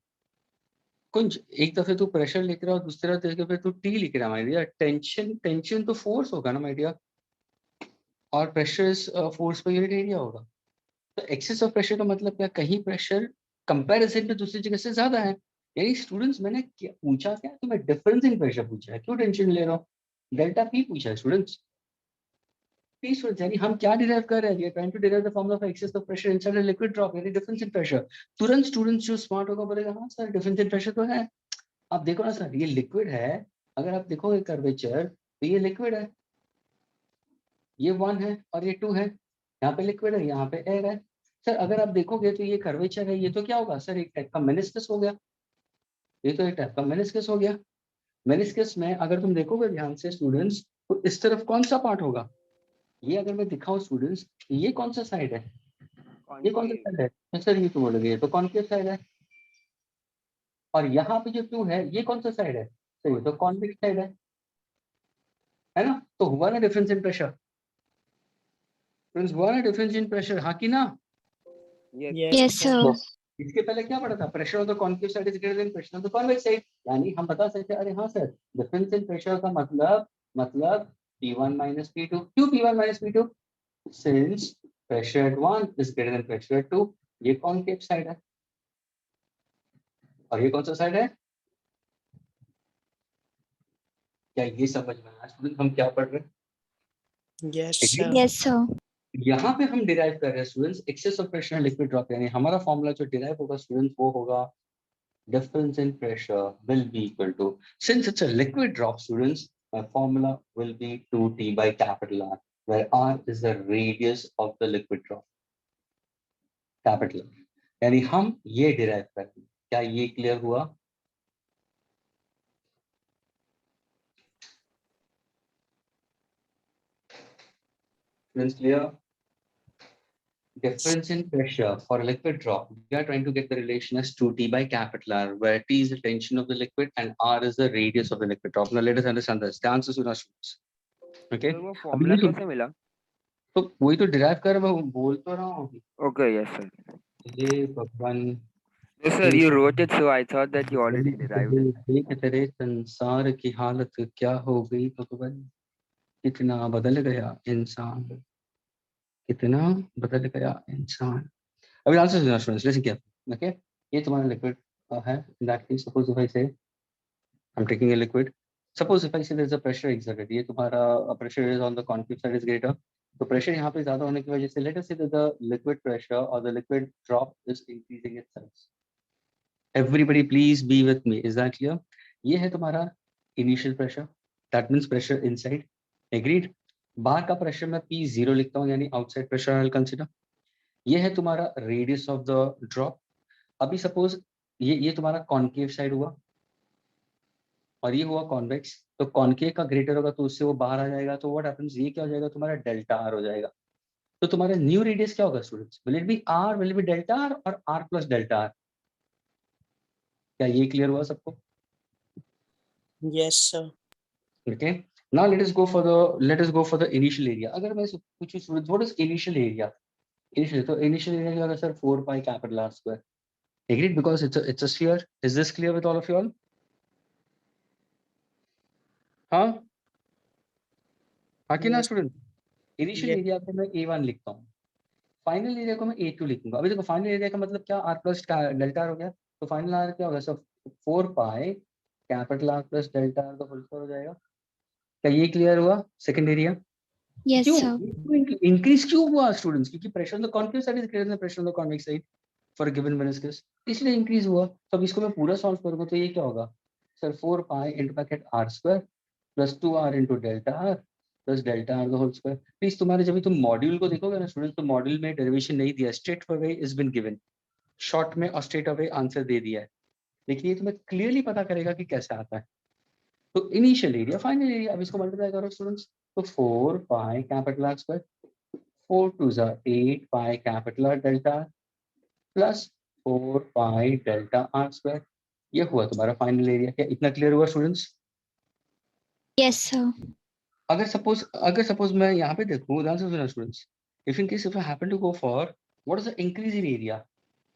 कुछ एक दफे तू प्रेशर लिख रहा है और दूसरा जगह पे तू टी लिख रहा है, माय डियर. टेंशन तो फोर्स होगा ना माय डियर, और pressure force per unit area होगा. तो एक्सेस ऑफ प्रेशर का मतलब क्या? कहीं प्रेशर कंपैरिजन में दूसरी जगह से ज्यादा है. यानी स्टूडेंट्स मैंने क्या पूछा, क्या तुम्हें डिफरेंस इन प्रेशर पूछा है, क्यों टेंशन ले रहा हूँ? डेल्टा पी पूछा है स्टूडेंट्स. पी स्टूडेंट्स, यानी हम क्या डिराइव कर रहे हैं? We are trying to derive the formula for excess of pressure inside a liquid drop, यानी डिफरेंस इन प्रेशर. तुरंत स्टूडेंट्स जो स्मार्ट होगा बोलेगा, हाँ सर डिफरेंस इन प्रेशर तो है. आप देखो ना सर, ये लिक्विड है, अगर आप देखोगे कर्वेचर तो ये लिक्विड है, ये 1 है और ये 2 है. यहाँ पे लिक्विड है, यहाँ पे एयर है. सर अगर आप देखोगे तो ये कर्वेचर है, ये तो क्या होगा सर? एक टाइप का मेनिस्कस हो गया. ये तो एक टाइप का मेनिस्कस हो गया. मेनिस्कस में अगर तुम देखोगे ध्यान से स्टूडेंट्स, तो इस तरफ कौन सा पार्ट होगा? ये अगर मैं दिखाऊं स्टूडेंट्स, ये कौन सा साइड है? ये कौन सा साइड है? तो सर ये तो बोलोगे ये तो कॉन्केव साइड है. और यहाँ पे जो 2 है, ये कौन सा साइड है? तो ये तो कॉन्वेक्स साइड है ना? तो हुआ ना डिफरेंस इन प्रेशर? हुआ ना डिफरेंस इन प्रेशर, हाँ कि ना? Yes, sir. इसके पहले क्या पढ़ा था? Pressure of the concave side is greater than pressure of the convex side. यानी हम बता सकते हैं, अरे हाँ सर, डिफरेंस इन प्रेशर का मतलब P1 minus P2. क्यों P1 minus P2? Since pressure at 1 is greater than pressure at 2. ये concave side है और ये कौन सा साइड है? क्या ये समझ में आया स्टूडेंट हम क्या पढ़ रहे हैं? Yes, Agree? sir. Yes, sir. यहाँ पे हम डिराइव कर रहे हैं students excess of pressure liquid drop, यानी हमारा फॉर्मूला जो डिराइव होगा स्टूडेंट्स वो होगा difference in pressure will be equal to, since it's a liquid drop students, my formula will be 2T by capital R, where R is the radius of the liquid drop, capital R. यानी हम ये derive कर रहे हैं। क्या ये clear हुआ? Students clear? Difference in pressure for a liquid drop, we are trying to get the relation as 2T by capital R, where T is the tension of the liquid and R is the radius of the liquid drop. Now let us understand this. The answers to our students. Okay. वो formula कैसे मिला? तो वही तो derive कर मैं बोल तो रहा हूँ। Okay, yes sir. ये भगवान No sir, you wrote it, so I thought that you already derived it. देख तेरे संसार की हालत क्या हो गई भगवान, कितना बदल गया इंसान, कितना बदल गया इंसान। अभी आंसर सुना स्टूडेंट्स, लिसन केयरफुली। ओके, ये तुम्हारा लिक्विड है। In that case suppose if I say I am taking a liquid, suppose if I say there is a pressure exerted, ये तुम्हारा pressure is on the concave side is greater, तो pressure यहाँ पे ज्यादा होने की वजह से लेट अस से द लिक्विड प्रेशर और the liquid drop is increasing its size. Everybody please be with me, is that clear? ये है तुम्हारा initial pressure, that means pressure inside, agreed? बाहर का pressure मैं P0 लिखता हूँ, यानी outside pressure I'll consider. ये है तुम्हारा radius of the drop. अभी suppose ये तुम्हारा concave side हुआ और ये हुआ convex, तो concave का greater होगा तो उससे वो बाहर आ जाएगा, तो what happens, ये क्या हो जाएगा तुम्हारा delta R हो जाएगा। तो तुम्हारा new radius क्या होगा students? Will it be R, will it be delta R और R plus delta R? क्या ये clear हुआ सबको? Yes, sir. Okay, now let us go for the initial area. अगर मैं पूछूं students, what is initial area? Initial area क्या होगा sir? 4 pi capital R square. Agreed, because it's a sphere. Is this clear with all of you all? हाँ कि ना Yes. student? Initial Yes. area को मैं A1 लिखता हूँ, final area को मैं A2 लिखूंगा। अभी देखो फाइनल एरिया का मतलब क्या, R plus डेल्टा R हो गया, तो फाइनल R क्या होगा sir? 4 pi capital R plus delta R का होल स्क्वायर हो जाएगा। क्या ये क्लियर हुआ? सेकंड एरिया Yes, क्यों sir. इंक्रीज क्यों हुआ स्टूडेंट्स? क्योंकि pressure on the concave side is greater than pressure on the convex side for a given meniscus, इसलिए इंक्रीज हुआ। तो अब इसको मैं पूरा सॉल्व करूंगा तो ये क्या होगा sir? 4 pi into bracket r square plus 2r into delta r plus delta r the whole square. Please तुम्हारे जब भी तुम मॉड्यूल को देखोगे ना स्टूडेंट्स, तो मॉड्यूल में डेरिवेशन नहीं दिया, straight away is been given, short में और स्ट्रेट अवे आंसर दे दिया है, लेकिन ये तुम्हें क्लियरली पता करेगा कि कैसे आता है। तो इनिशियल एरिया, फाइनल एरिया, अब इसको मल्टीप्लाई करो स्टूडेंट्स, तो 4 pi capital R square 4 2s are 8 pi capital R delta R plus 4 pi delta R square, ये हुआ तुम्हारा फाइनल एरिया। क्या इतना क्लियर हुआ स्टूडेंट्स? Yes, sir. अगर सपोज मैं यहाँ पे देखूँ, ध्यान से सुनो students, if in case if I happen to go for what is the increase in area,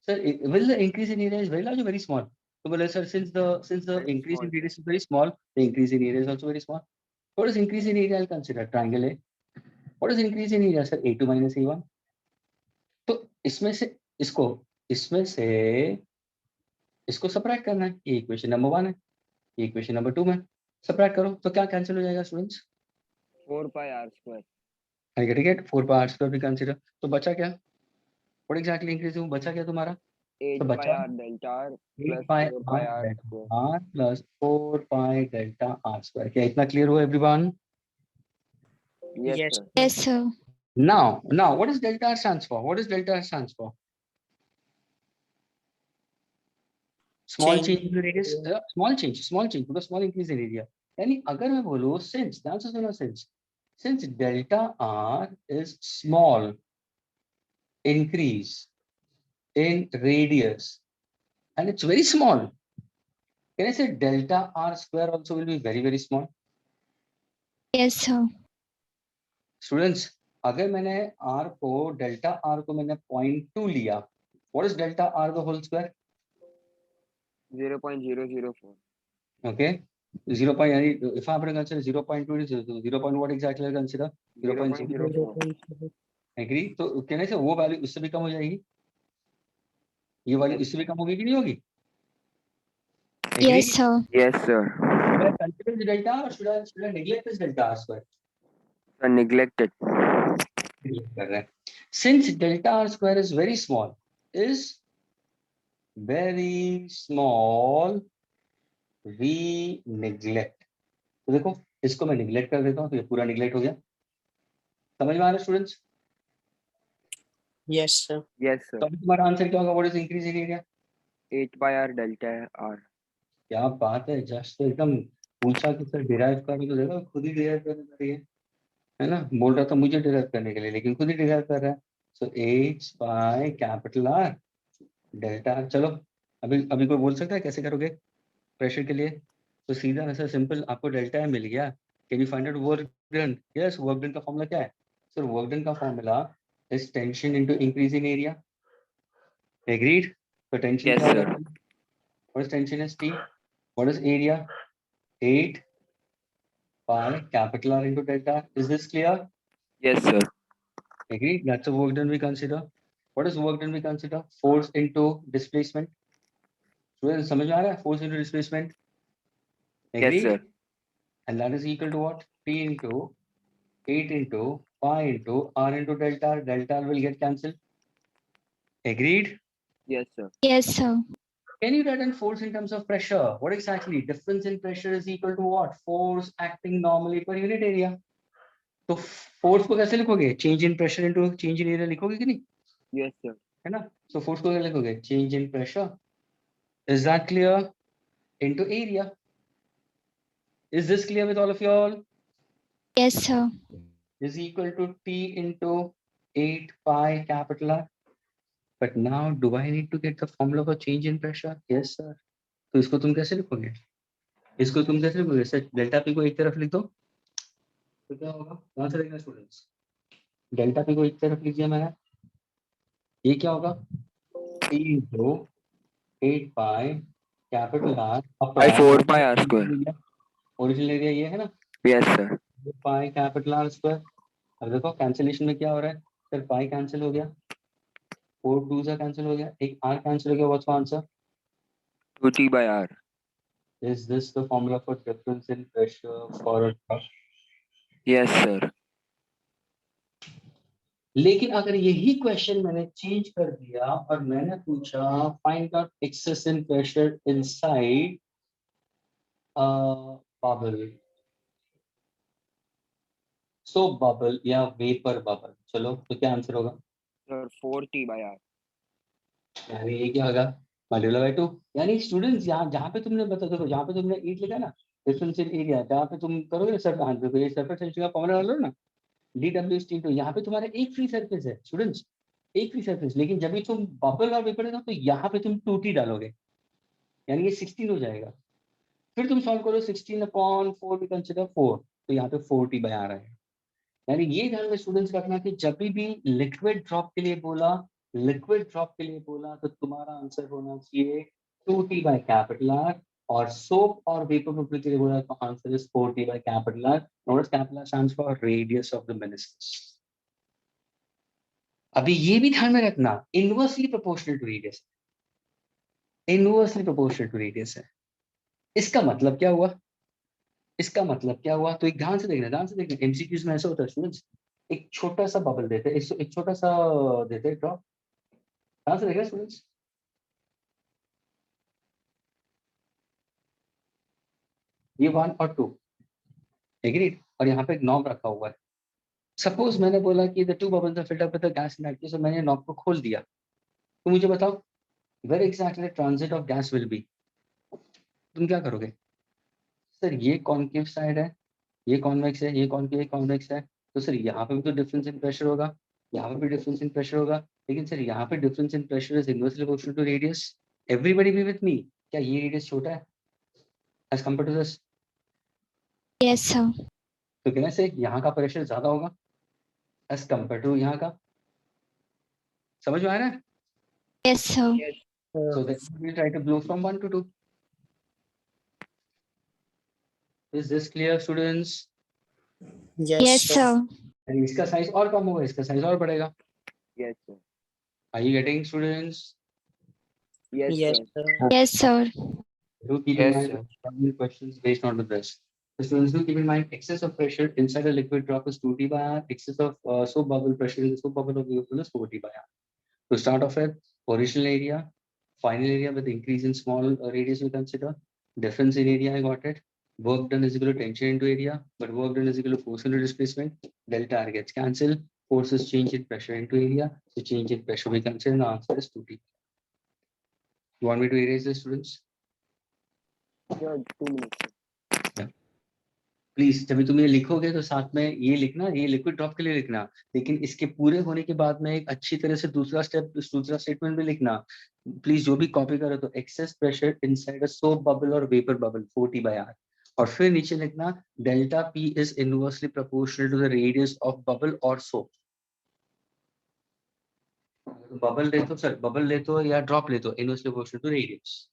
sir, will the increase in area is very large or very small? तो बोले sir, since the Very increase small, in radius is very small, the increase in area is also very small. What is increase in area? I'll consider triangle A. What is increase in area, sir? A2 minus A1. तो इसमें से इसको subtract करना है, ये equation number 1 है, ये equation number 2 में सबट्रैक्ट करो तो क्या कैंसिल हो जाएगा स्टूडेंट्स? 4 pi r square. ठीक है, 4 पाई r स्क्वायर भी कंसीडर, तो बचा क्या? व्हाट एग्जैक्टली इंक्रीज हुआ, बचा क्या तुम्हारा? 8 तो pi बचा r delta r 8 plus पाई 4 pi r r square. r plus 4 pi delta r square. क्या इतना क्लियर हुआ everyone? Yes, Yes. sir. Yes, sir. Now what does delta r stands for? What does delta r stands for? Small change in the radius, small change because small increase in area। यानी अगर मैं बोलूँ since, ध्यान से सुनो, since delta r is small increase in radius and it's very small, can I say delta r square also will be very very small? Yes, sir. Students, अगर मैंने r को delta r को मैंने 0.2 लिया, what is delta r the whole square? 0.004. Okay, 0. If I consider 0.2 is 0. What exactly I consider? 0.0. 0.04. Agree? तो कहने से वो वैल्यू उससे भी कम हो जाएगी, ये वैल्यू इससे भी कम होगी कि नहीं होगी? Yes, sir. Yes, sir. Should I consider the delta or should I neglect this delta r square? Sir, neglected. Neglect कर रहे हैं. Since delta r square is very small, we neglect. तो देखो इसको मैं neglect कर देता हूँ तो ये पूरा neglect हो गया. समझ में आ रहा है students? Yes, sir. Yes, sir. तो अभी तुम्हारा आंसर क्या होगा? What is increase in area? 8 by r delta r. क्या बात है, जस्ट तो एकदम पूछा कि सर डिराइव करो तो देखो खुद ही डिराइव करने जा रही है ना? बोल रहा था मुझे डिराइव करने के लिए, लेकिन खुद ही डिराइव कर रहा है. So h by capital R delta R. चलो अभी अभी कोई बोल सकता है कैसे करोगे प्रेशर के लिए? तो सीधा ऐसा सिंपल, आपको डेल्टा M मिल गया. Can you find out work done? Yes, work done का फॉर्मूला क्या है? सर वर्क डन का formula is tension into increase in area. Agreed? तो टेंशन Yes, क्या होगा? sir. What is tension is T. What is area? 8 by capital R into delta R. Is this clear? Yes, sir. Agreed. That's a work done we consider. What is work done we consider? Force into displacement. Students, समझ में आ रहा है? Force into displacement. Yes, Agreed. sir. And that is equal to what? T into 8 into pi into R into delta R. Delta R will get cancelled. Agreed. Yes, sir. Yes, sir. Can you write down force in terms of pressure? What exactly? Difference in pressure is equal to what? Force acting normally per unit area. तो force को कैसे लिखोगे? Change in pressure into change in area लिखोगे कि नहीं? Yes, sir. है ना? So force को क्या लिखोगे? Change in pressure. Is that clear? Into area. Is this clear with all of you all? Yes, sir. Is equal to T into 8 pi capital R. But now do I need to get the formula for change in pressure? Yes sir. तो इसको तुम कैसे लिखोगे? इसको तुम कैसे लिखोगे? Sir delta P को एक तरफ लिख दो तो क्या होगा? कौन सा देखना स्टूडेंट्स? डेल्टा P को एक तरफ लिख दिया मैंने, ये क्या होगा? T into 8 pi capital R By 4 pi r square. Original area ये है ना? Yes, sir. Pi capital R square. अब देखो कैंसिलेशन में क्या हो रहा है? सर पाई कैंसिल हो गया, 4 2 से कैंसिल हो गया, एक R कैंसिल हो गया. What's answer? 2t by r. Is this the formula for difference in pressure for a drop? Yes, sir. लेकिन अगर यही क्वेश्चन मैंने चेंज कर दिया और मैंने पूछा find out excess in pressure inside bubble, so bubble या वेपर बबल, चलो तो क्या आंसर होगा? Sir, 4t by r. यानी ये क्या होगा? Multiply by 2. यानी स्टूडेंट्स यहाँ जहाँ पे तुमने बता देखो, जहाँ पे तुमने 8 लिखा ना डिफरेंस इन एरिया, जहाँ पे तुम करोगे ना सर आंसर को, ये सरफेस टेंशन का फॉर्मूला डालो ना, DW = यहाँ पे तुम्हारा एक फ्री सरफेस है स्टूडेंट्स, एक फ्री सरफेस. लेकिन जब भी तुम बबल और वेपर है ना तो यहाँ पे तुम 2t डालोगे, यानी ये 16 हो जाएगा. फिर तुम सॉल्व करो 16/4 भी कंसिडर 4, तो यहाँ पे 4t बाय आ रहा है. यानी ये ध्यान में स्टूडेंट्स रखना कि जब भी लिक्विड ड्रॉप के लिए बोला, तो तुम्हारा आंसर होना चाहिए 2t बाय कैपिटल R, और सोप और वेपर बबल के लिए बोला तो answer is 4t by capital R. Note capital R stands for radius of the meniscus. अभी ये भी ध्यान में रखना inversely proportional to radius, inversely proportional to radius है. इसका मतलब क्या हुआ? इसका मतलब क्या हुआ? तो एक ध्यान से देखना एमसीक्यूज में ऐसा होता है स्टूडेंट्स, एक छोटा सा बबल देते हैं, एक छोटा सा देते हैं ड्रॉप. ध्यान से देखना स्टूडेंट्स, ये 1 और 2 एग्रीड, और यहाँ पे एक नॉब रखा हुआ है. सपोज मैंने बोला कि the 2 bubbles are filled up with the gas in that case, मैंने नॉब को खोल दिया, तो मुझे बताओ where exactly transit of gas will be. तुम क्या करोगे? सर ये कॉन्केव साइड है, ये कॉन्वेक्स है, ये कॉन्केव कॉन्वेक्स है, तो सर यहाँ पे भी तो डिफरेंस इन प्रेशर होगा, यहाँ पे भी डिफरेंस इन प्रेशर होगा. लेकिन सर यहाँ पे difference in pressure is inversely proportional to radius. Everybody be with me, क्या ये रेडियस छोटा है as compare to this? Yes, sir. तो कहने से यहाँ का प्रेशर ज्यादा होगा एज कंपेयर टू यहाँ का. समझ में आ रहा है? Yes, sir. So then we try to blow from 1 to 2. Is this clear, students? Yes, sir. And इसका साइज और कम होगा, इसका साइज और बढ़ेगा. Yes, sir. Are you getting, students? Yes, Yes, sir. sir. Yes, sir. Do keep in Yes, mind sir. the questions based on this. The students do keep in mind excess of pressure inside a liquid drop is 2T by R. Excess of soap bubble pressure in the soap bubble of the is 4T by R. To start off with, original area, final area with increase in small radius we consider. Difference in area, I got it. Work done is equal to tension into area, but work done is equal to force into displacement. Delta R gets cancelled. Forces change in pressure into area. So change in pressure we consider, the answer is 2T. You want me to erase this, students? Sure, 2 minutes. Please जब तुम ये लिखोगे तो साथ में ये लिखना, ये लिक्विड ड्रॉप के लिए लिखना, लेकिन इसके पूरे होने के बाद में एक अच्छी तरह से दूसरा स्टेटमेंट भी लिखना. प्लीज जो भी कॉपी करो तो excess pressure inside a soap bubble और vapour bubble 4T by R, और फिर नीचे लिखना delta P is inversely proportional to the radius of bubble और सोप. बबल ले तो सर, बबल ले तो या ड्रॉप ले तो inversely proportional to radius.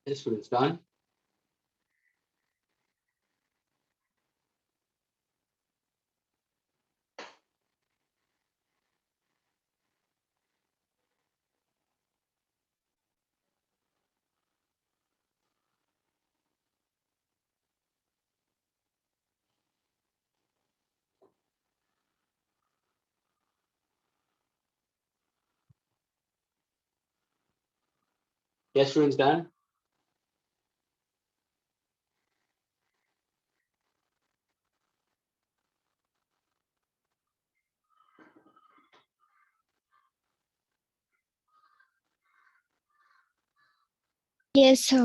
Yes, students, done. Yes, students, done. Yes, sir.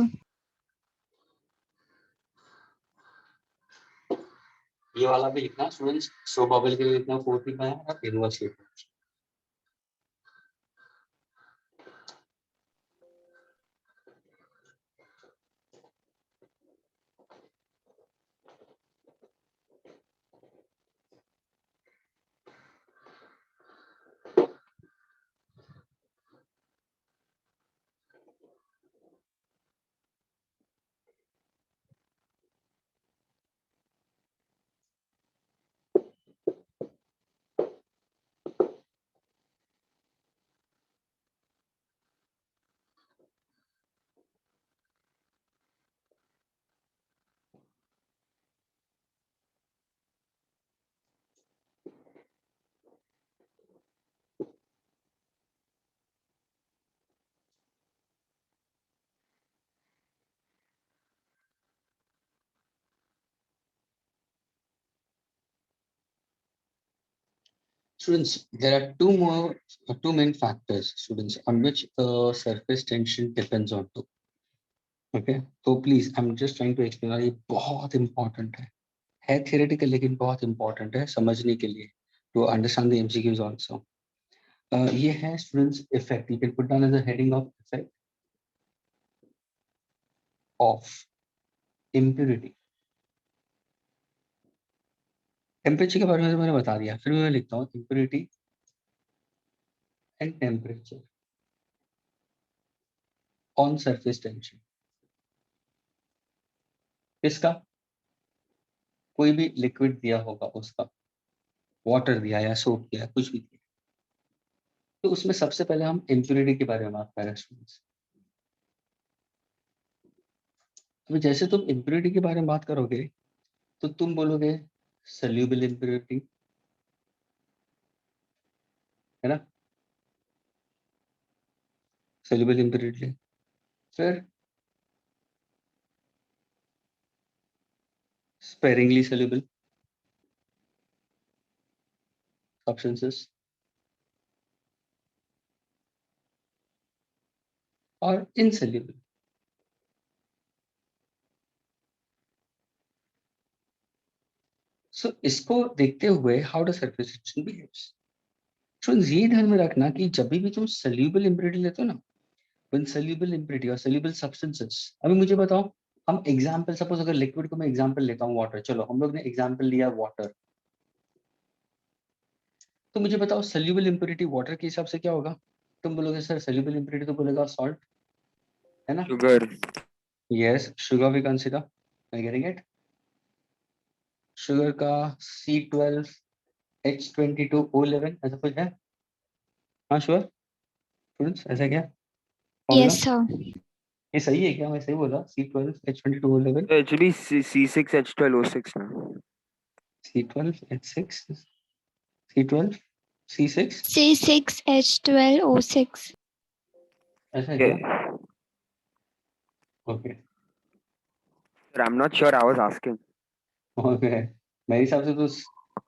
ये वाला भी लिखना स्टूडेंट्स, सो बबल के लिए लिखना 4T by R और inversely. Students, there are two main factors, students, on which the surface tension depends on to. Okay, so please, I'm just trying to explain. ये बहुत important है theoretical लेकिन बहुत important है समझने के लिए, to understand the MCQs also. ये है students effect. You can put down as a heading of effect of impurity. Temperature के बारे में तो मैंने बता दिया, फिर मैं लिखता हूँ impurity and temperature on surface tension. किसका? कोई भी लिक्विड दिया होगा उसका, वाटर दिया या सोप दिया, कुछ भी दिया, तो उसमें सबसे पहले हम impurity के बारे में बात कर रहे हैं स्टूडेंट्स. अभी जैसे तुम impurity के बारे में बात करोगे तो तुम बोलोगे soluble impurity, है ना? soluble impurity. फिर sparingly soluble substances और insoluble. So इसको देखते हुए how does surface tension behaves? Students ये ध्यान में रखना कि जब भी तुम soluble impurity लेते हो ना, when soluble impurity और soluble substances, अभी मुझे बताओ, हम एग्जांपल, सपोज अगर लिक्विड को मैं एग्जांपल लेता हूँ वाटर, चलो हम लोग ने एग्जांपल लिया वाटर, तो मुझे बताओ soluble impurity वाटर के हिसाब से क्या होगा? तुम बोलोगे सर soluble impurity तो बोलेगा सॉल्ट, है ना? Sugar. Yes, sugar we consider, I getting it. Sugar का C12H22O11 ऐसा कुछ है? हाँ श्योर स्टूडेंट्स, ऐसा क्या फॉर्मूला? Yes, sir. ये सही है क्या? मैं सही बोला? C12H22O11. So it should be C6H12O6 now. C12H6, C12, C6, C6H12O6. ऐसा है क्या? Yeah. Okay Sir, I'm not sure. I was asking. Okay, मेरे हिसाब से तो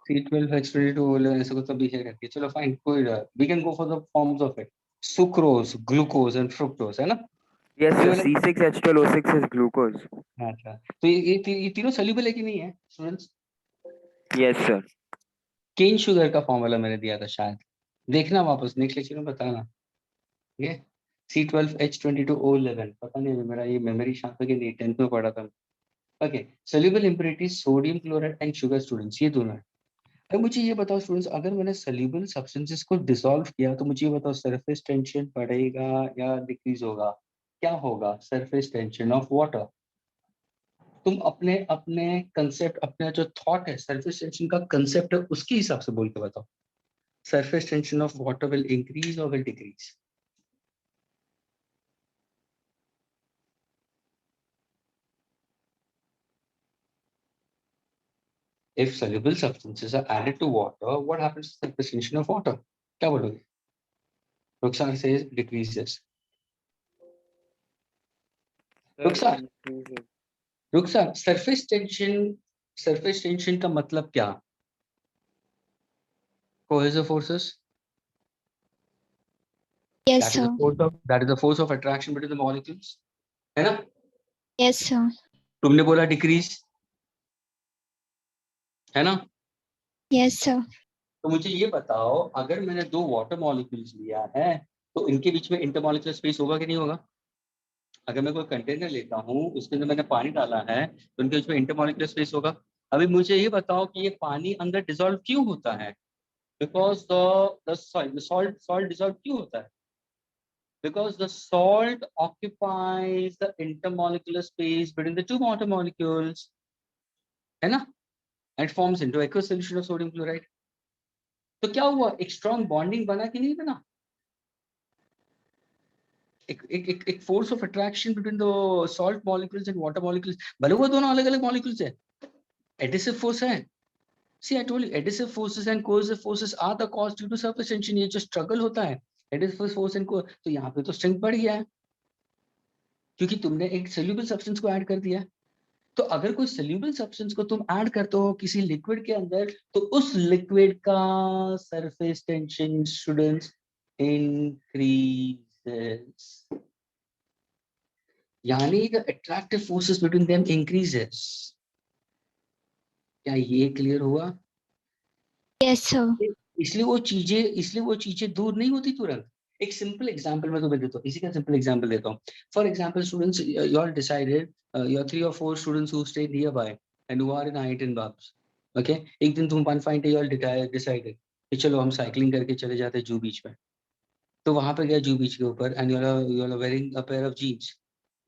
C12H22O11 ऐसा कुछ तो भी है करके, चलो फाइन, कोई we can go for the forms of it. Sucrose, glucose and fructose, है ना? Yes, ये sir. वाला, C6H12O6 is glucose. अच्छा, तो ये तीनों सॉल्युबल है कि नहीं है students? Yes, sir. Cane sugar का फॉर्मूला मैंने दिया था शायद, देखना वापस नेक्स्ट लेक्चर में बताना. ठीक है, C12H22O11, पता नहीं अभी मेरा ये मेमोरी शांत की नहीं, 10th में पढ़ा था. Okay, soluble impurities sodium chloride and sugar students, ये दोनों है. अब मुझे ये बताओ स्टूडेंट्स, अगर मैंने soluble substances को डिसॉल्व किया तो मुझे ये बताओ सरफेस टेंशन बढ़ेगा या डिक्रीज होगा? क्या होगा सरफेस टेंशन ऑफ वाटर? तुम अपने अपने कंसेप्ट, अपना जो थॉट है सरफेस टेंशन का कंसेप्ट है, उसके हिसाब से बोल के बताओ. Surface tension of water will increase और will decrease? If soluble substances are added to water, what happens to the surface tension of water? क्या बोलोगे? Ruxar says decreases. रुखसार, रुखसार, सरफेस टेंशन का मतलब क्या? Cohesive forces. Yes, sir. That is the force of attraction between the molecules, है ना? Yes, sir. तुमने बोला decrease, है ना? Yes, sir. तो मुझे ये बताओ, अगर मैंने दो वाटर मॉलिक्यूल्स लिया है तो इनके बीच में इंटरमॉलिक्यूलर स्पेस होगा कि नहीं होगा? अगर मैं कोई कंटेनर लेता हूँ, उसके अंदर मैंने पानी डाला है, तो उनके बीच में इंटरमॉलिक्यूलर स्पेस होगा. अभी मुझे ये बताओ कि ये पानी अंदर डिसॉल्व क्यों होता है? बिकॉज द सॉल्ट डिसॉल्व क्यों होता है? Because the salt occupies the intermolecular space between the two water molecules, है ना? And forms into aqueous solution of sodium chloride. तो क्या हुआ? एक strong bonding बना कि नहीं बना? एक force of attraction between the salt molecules and water molecules. भले वो दोनों अलग-अलग molecules है, adhesive force है. See, I told you, adhesive forces and cohesive forces are the cause due to surface tension. ये जो struggle होता है, adhesive force and तो यहाँ पे तो strength बढ़ गया है, क्योंकि तुमने एक soluble substance को ऐड कर दिया है. तो अगर कोई सोल्यूबल सब्सटेंस को तुम ऐड करते हो किसी लिक्विड के अंदर, तो उस लिक्विड का सरफेस टेंशन स्टूडेंट्स इंक्रीजेस, यानी the attractive forces between them increases. क्या ये क्लियर हुआ? Yes, sir. इसलिए वो चीजें दूर नहीं होती तुरंत। एक सिंपल एग्जांपल मैं तुम्हें देता हूँ, इसी का सिंपल एग्जांपल देता हूँ। For example students, you all decided, your 3 or 4 students who stay nearby and who are in height and Babs, okay, एक दिन तुम one fine day you all decided कि चलो हम साइकिलिंग करके चले जाते हैं जू बीच में। तो वहां पे गया जू बीच के ऊपर and you are wearing a pair of jeans,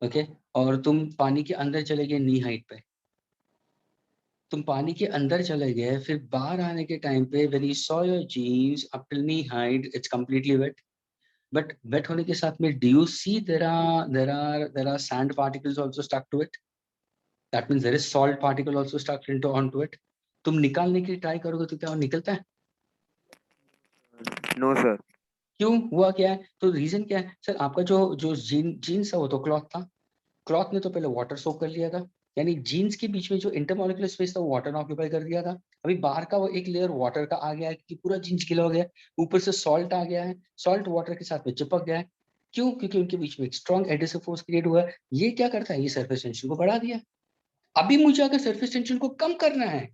okay, और तुम पानी के अंदर चले गए नी हाइट पे। तुम पानी के अंदर चले गए, फिर बाहर आने के टाइम पे when you saw your jeans up till knee height, it's completely wet. But wet होने के साथ में do you see there are sand particles also stuck to it? That means there is salt particle also stuck onto it. तुम निकालने की try करोगे तो क्या वो निकलता है? No, sir. क्यों? हुआ क्या है? तो रीजन क्या है सर? आपका जो जीन्स है वो तो क्लॉथ था, क्लॉथ ने तो पहले वाटर सोक कर लिया था, यानी जीन्स के बीच में जो इंटरमॉलिक्यूलर स्पेस था वो वाटर ने ऑक्यूपाई कर दिया था। अभी बाहर का वो एक लेयर वाटर का आ गया है क्योंकि पूरा जीन्स गीला हो गया है, ऊपर से सॉल्ट आ गया है, सॉल्ट वाटर के साथ में चिपक गया है। क्यों? क्योंकि उनके बीच में एक स्ट्रॉन्ग एडिसिव फोर्स क्रिएट हुआ है। ये क्या करता है? ये सरफेस टेंशन को बढ़ा दिया। अभी मुझे अगर सरफेस टेंशन को कम करना है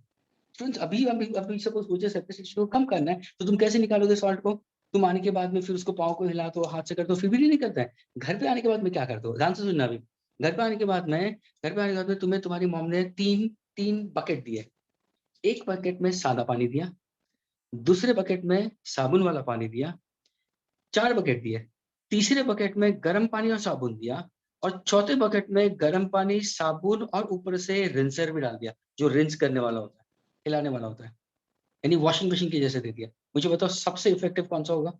स्टूडेंट्स, अभी सपोज मुझे सरफेस टेंशन को कम करना है, तो तुम कैसे निकालोगे सॉल्ट को? तुम आने के बाद में फिर उसको पाँव को हिलाते हो, हाथ से करते हो, फिर भी नहीं करता है। घर पे आने के बाद में क्या करते हो? ध्यान से सुनना। अभी घर पे आने के बाद में तुम्हें तुम्हारी मॉम ने तीन बकेट दिए। एक बकेट में सादा पानी दिया, दूसरे बकेट में साबुन वाला पानी दिया, 4 बकेट दिए। तीसरे बकेट में गर्म पानी और साबुन दिया, और चौथे बकेट में गर्म पानी, साबुन और ऊपर से रिंसर भी डाल दिया, जो रिंस करने वाला होता है, हिलाने वाला होता है, यानी वॉशिंग मशीन के जैसे दे दिया। मुझे बताओ सबसे इफेक्टिव कौन सा होगा?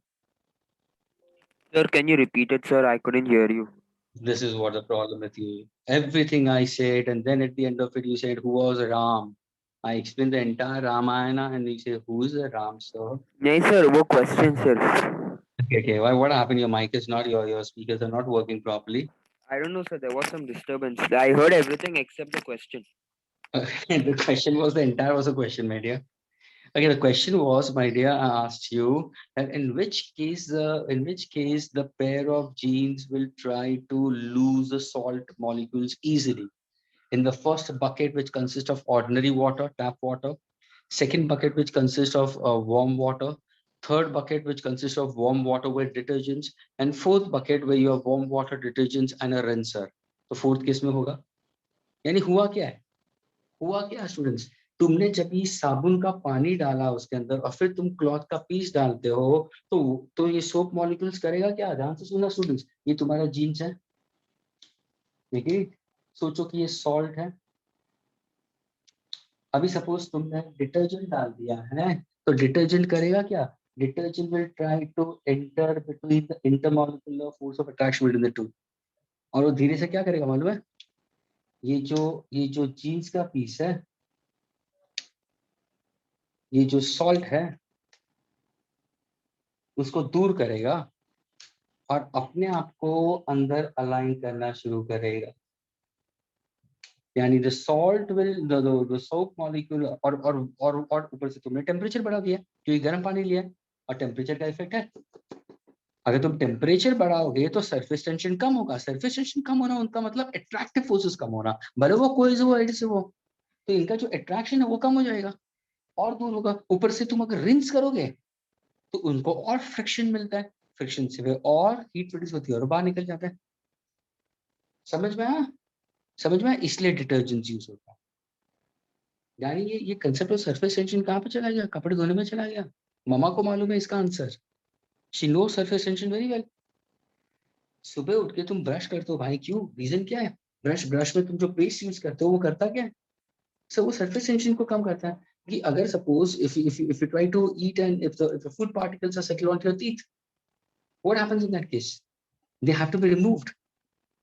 Sir, can you repeat it, sir? I couldn't hear you. This is what the problem with you. Everything I said, and then at the end of it, you said, who was Ram? I explained the entire Ramayana, and you say, who is Ram, sir? नहीं sir, वो question sir. Okay. What happened? Your mic is not, your speakers are not working properly. I don't know, sir. There was some disturbance. I heard everything except the question. The question was, the entire was a question, my dear. Okay, the question was, my dear, I asked you that in which case the pair of genes will try to lose the salt molecules easily. In the first bucket, which consists of ordinary water, tap water, second bucket, which consists of warm water, third bucket, which consists of warm water with detergents, and fourth bucket where you have warm water, detergents and a rinser. तो fourth case में होगा, यानी हुआ क्या है? हुआ क्या students? तुमने जब ये साबुन का पानी डाला उसके अंदर और फिर तुम क्लॉथ का पीस डालते हो, तो ये सोप मॉलिक्यूल्स करेगा क्या? ध्यान से सुनना स्टूडेंट्स, ये तुम्हारा जीन्स है, देखिए, सोचो कि ये सॉल्ट है। अभी सपोज तुमने डिटर्जेंट डाल दिया है, तो डिटर्जेंट करेगा क्या? Detergent will try to enter between the intermolecular force of attraction between the two, और वो धीरे से क्या करेगा मालूम है? ये जो जीन्स का पीस है, ये जो सॉल्ट है, उसको दूर करेगा और अपने आप को अंदर अलाइन करना शुरू करेगा, यानी the salt will the soap molecule, और ऊपर से तुमने टेम्परेचर बढ़ा दिया क्योंकि गर्म पानी लिया, और टेम्परेचर का इफेक्ट है। अगर तुम टेम्परेचर बढ़ाओगे तो सरफेस टेंशन कम होगा, सरफेस टेंशन कम होना उनका मतलब अट्रैक्टिव फोर्सेस कम होना, भले वो कोई वो एडिसिव हो, तो इनका जो अट्रैक्शन है वो कम हो जाएगा और दूर होगा। ऊपर से तुम अगर रिंस करोगे तो उनको और फ्रिक्शन मिलता है, फ्रिक्शन से वे और हीट प्रोड्यूस होती है और बाहर निकल जाता है। समझ में आया? समझ में आया? इसलिए डिटर्जेंट यूज होता है। यानी ये कंसेप्ट ऑफ सरफेस टेंशन कहाँ पे चला गया? कपड़े धोने में चला गया। ममा को मालूम है इसका answer, she know surface tension very well. सुबह उठ के तुम ब्रश करते हो भाई, क्यों? रीजन क्या है? ब्रश में तुम जो पेस्ट यूज करते हो वो करता क्या है? सो वो सरफेस टेंशन को कम करता है। कि अगर suppose if you try to eat and if the food particles are settle on your teeth, what happens in that case? They have to be removed.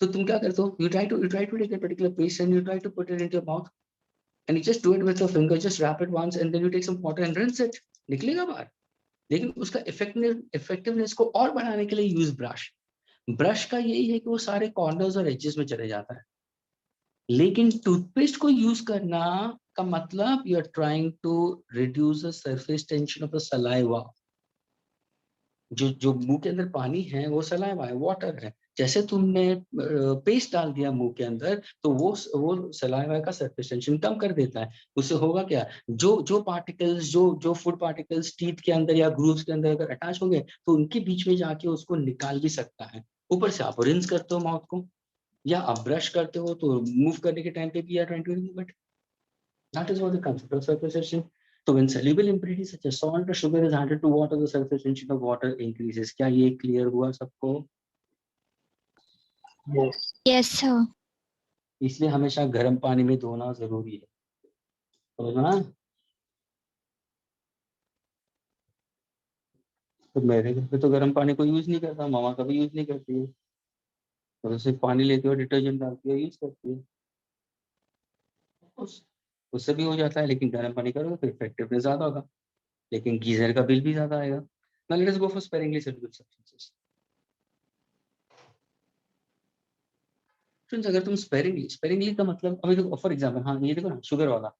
तो तुम क्या करते हो? You try to take a particular paste and you try to put it into your mouth and you just do it with your finger, just wrap it once and then you take some water and rinse it, निकलेगा बाहर। लेकिन उसका effectiveness को और बढ़ाने के लिए use brush का यही है कि वो सारे कॉर्नर्स और एजेस में चले जाता है। लेकिन टूथपेस्ट को यूज करना का मतलब you are trying to reduce the surface tension of the saliva. जो जो मुंह के अंदर पानी है वो सलाइवा है, वाटर है। जैसे तुमने पेस्ट डाल दिया मुंह के अंदर तो वो सलाइवा का सरफेस टेंशन कम कर देता है। उससे होगा क्या, जो जो पार्टिकल्स जो जो फूड पार्टिकल्स टीथ के अंदर या ग्रूव्स के अंदर अगर अटैच हो गए तो उनके बीच में जाके उसको निकाल भी सकता है। ऊपर से आप रिंस करते हो माउथ को या आप ब्रश करते हो तो मूव करने के टाइम पे भी या 20 minute. That is what the concept of surface tension. So when soluble impurities such as salt or sugar is added to water, the surface tension of water increases. क्या ये क्लियर हुआ सबको? Yes. Yes, sir. इसलिए हमेशा गर्म पानी में धोना जरूरी है, समझना? तो मेरे घर पे तो गर्म पानी को यूज नहीं करता, मामा कभी यूज नहीं करती है, तो सिर्फ पानी लेती है और डिटर्जेंट डालती है यूज करती है। उससे भी हो जाता है, लेकिन गर्म पानी करोगे तो इफेक्टिवनेस ज्यादा होगा, लेकिन गीजर का बिल भी ज्यादा आएगा। Now let us go for sparingly soluble substances. Friends, अगर तुम स्पेरिंगली का मतलब अभी देखो, फॉर एग्जांपल, हाँ ये देखो ना, शुगर वाला,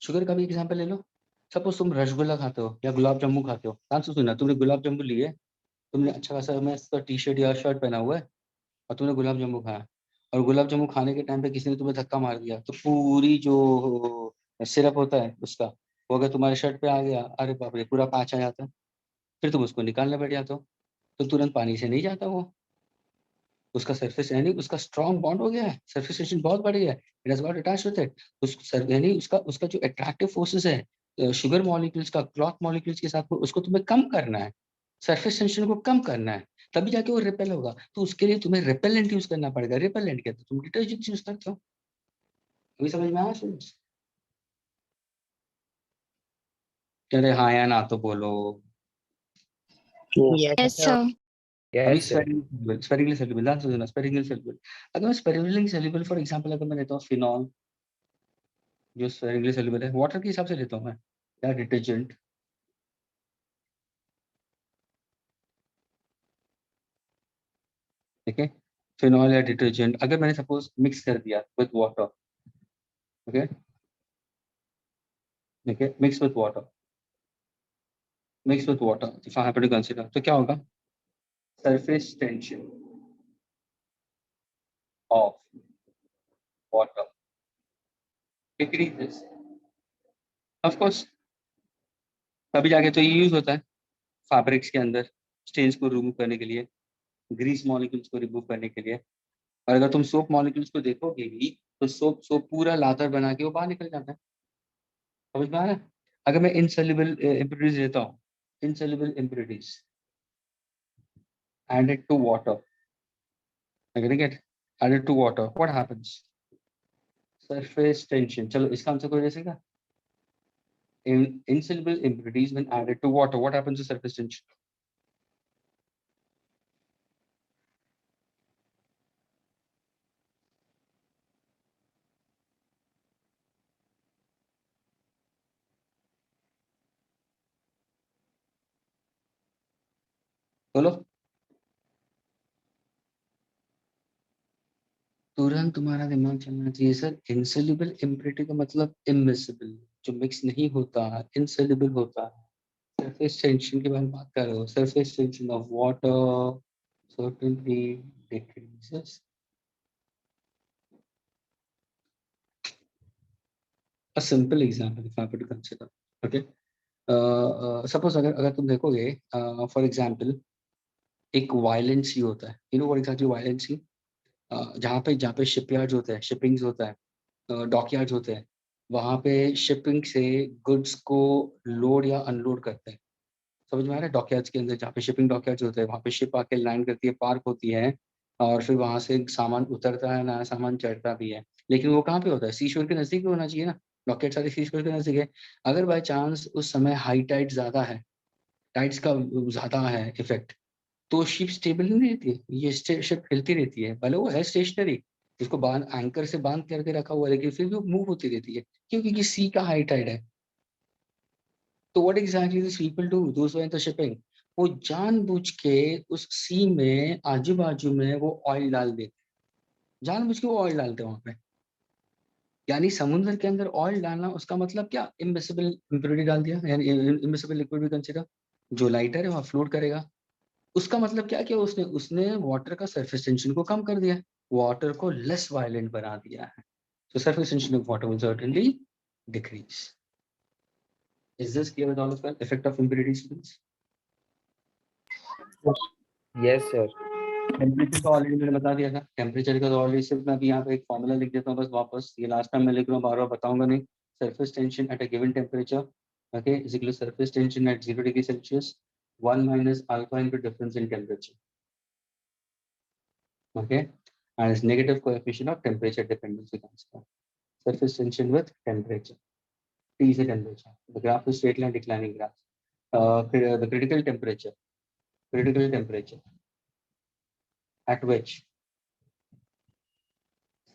शुगर का भी एग्जांपल ले लो। सपोज तुम रसगुल्ला खाते हो या गुलाब जामुन खाते हो, ध्यान से सुनना, तुमने गुलाब जामुन लिए, तुमने अच्छा खासा मस्त टी शर्ट या शर्ट पहना हुआ है और तुमने गुलाब जामुन खाया, और गुलाब जामुन खाने के टाइम पे किसी ने तुम्हें धक्का मार दिया, तो पूरी जो सिरप होता है उसका, वो अगर तुम्हारे शर्ट पे आ गया, अरे बाप रे, पूरा पैच आ जाता है। फिर तुम उसको निकालने बैठ जाते हो, तो तुरंत पानी से नहीं जाता वो, उसका सरफेस यानी उसका स्ट्रॉन्ग बॉन्ड हो गया है, सरफेस टेंशन बहुत बढ़ गया है, it has got attached with it. उस यानी उसका उसका जो अट्रैक्टिव फोर्सेस है शुगर मॉलिक्यूल्स का क्लॉथ मॉलिक्यूल्स के साथ, उसको तुम्हें कम करना है, सरफेस टेंशन को कम करना है, तभी जाके वो रिपेल होगा। तो उसके लिए तुम्हें रिपेलेंट यूज करना पड़ेगा। रिपेलेंट क्या, तुम डिटर्जेंट यूज करते हो, अभी समझ में आया स्टूडेंट्स? कह रहे हाँ या ना तो बोलो। Yes, Yes, sir. sir. अभी Yes, sir. स्पेरिंगली सॉल्युबल, ध्यान से सुनना, स्पेरिंगली सॉल्युबल। अगर मैं स्पेरिंगली सॉल्युबल फॉर एग्जांपल अगर मैं लेता हूँ फिनॉल, जो स्पेरिंगली सॉल्युबल है, वाटर के हिसाब से लेता हूँ मैं, या डिटर्जेंट, ठीक है, फिनॉल या डिटर्जेंट अगर मैंने सपोज मिक्स कर दिया विद वाटर, ओके, ठीक है, mix with water, mix with water, if I have to consider, तो क्या होगा, surface tension of water decreases, of course. तभी जाके तो ये यूज होता है फैब्रिक्स के अंदर, स्टेन्स को रिमूव करने के लिए, ग्रीस मॉलिक्यूल्स को रिमूव करने के लिए। और अगर तुम सोप मॉलिक्यूल्स को देखोगे भी तो सोप सोप पूरा लातर बना के वो बाहर निकल जाता है, समझ में आ रहा है? अगर मैं इनसॉल्युबल इम्प्योरिटीज लेता हूँ, insoluble impurities added to water, I get added to water, what happens? Surface tension, चलो इसका आंसर कोई दे सकेगा? Insoluble impurities when added to water, what happens to surface tension? बोलो, तुरंत तुम्हारा दिमाग चलना चाहिए सर। इनसोल्युबल इम्प्योरिटी का मतलब इमिसिबल, जो मिक्स नहीं होता, इनसोल्युबल होता है। सरफेस टेंशन के बारे में बात कर रहे हो, surface tension of water certainly decreases. A simple example if I were to consider, okay, suppose अगर अगर तुम देखोगे, फॉर एग्जांपल एक वायलेंट सी होता है, you know what exactly violent sea, जहाँ पे शिपयार्ड्स होते हैं, शिपिंग्स होता है, डॉकयार्ड्स होते हैं, वहाँ पे शिपिंग से गुड्स को लोड या अनलोड करते हैं, समझ में आ रहा है? डॉकयार्ड्स के अंदर जहाँ पे शिपिंग डॉकयार्ड्स होते हैं, वहाँ पे शिप आके लैंड करती है, पार्क होती है, और फिर वहां से सामान उतरता है, नया सामान चढ़ता भी है। लेकिन वो कहाँ पे होता है? सी शोर के नजदीक भी होना चाहिए ना, डॉकयार्ड सारे सी शोर के नजदीक है। अगर बाई चांस उस समय हाई टाइड ज्यादा है, टाइड्स का ज्यादा है इफेक्ट, तो शिप स्टेबल नहीं रहती है, ये शिप हिलती रहती है, भले वो है स्टेशनरी, इसको बांध एंकर से बांध करके रखा हुआ है, लेकिन फिर भी वो मूव होती रहती है, क्यों? क्योंकि सी का हाई टाइड है। तो what exactly this people do, those who are in the shipping, वो जानबूझ के उस सी में आजू बाजू में वो ऑयल डाल देते, जानबूझ के वो ऑयल डालते हैं वहां पे, यानी समुद्र के अंदर ऑयल डालना उसका मतलब क्या, इमिसिबल इम्प्योरिटी डाल दिया, यानी इमिसिबल लिक्विड भी कंसीडर, जो लाइटर है वहाँ फ्लोट करेगा। उसका मतलब क्या किया उसने, उसने वाटर का सरफेस टेंशन को कम कर दिया, वाटर को लेस वायलेंट बना दिया है। So surface tension of water will certainly decrease. Is this clear with all of that? Effect of impurity, students? Yes, sir. Temperature का ऑलरेडी मैंने बता दिया था, टेम्परेचर का तो ऑलरेडी सिर्फ मैं अभी यहाँ पे एक फॉर्मूला लिख देता हूँ बस वापस, ये लास्ट टाइम मैं लिख रहा हूँ, बार बार बताऊंगा नहीं। Surface tension at a given temperature, okay, is equal to surface tension at 0 degree Celsius 1 minus alpha into difference in temperature, okay, and its negative coefficient of temperature dependence we consider. Surface tension with temperature, T is the temperature, the graph is straight line declining graph. The critical temperature at which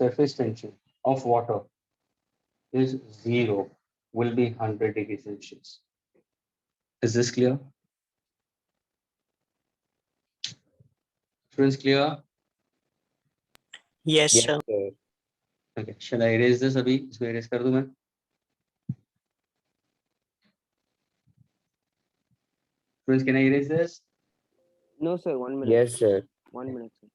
surface tension of water is 0 will be 100 degrees Celsius. Is this clear? Students, clear? Yes, Yes, sir. sir. Okay, shall I erase this अभी, इसको erase कर दूं मैं? Students, can I erase this? No, sir. 1 minute. Yes, sir. 1 minute, sir.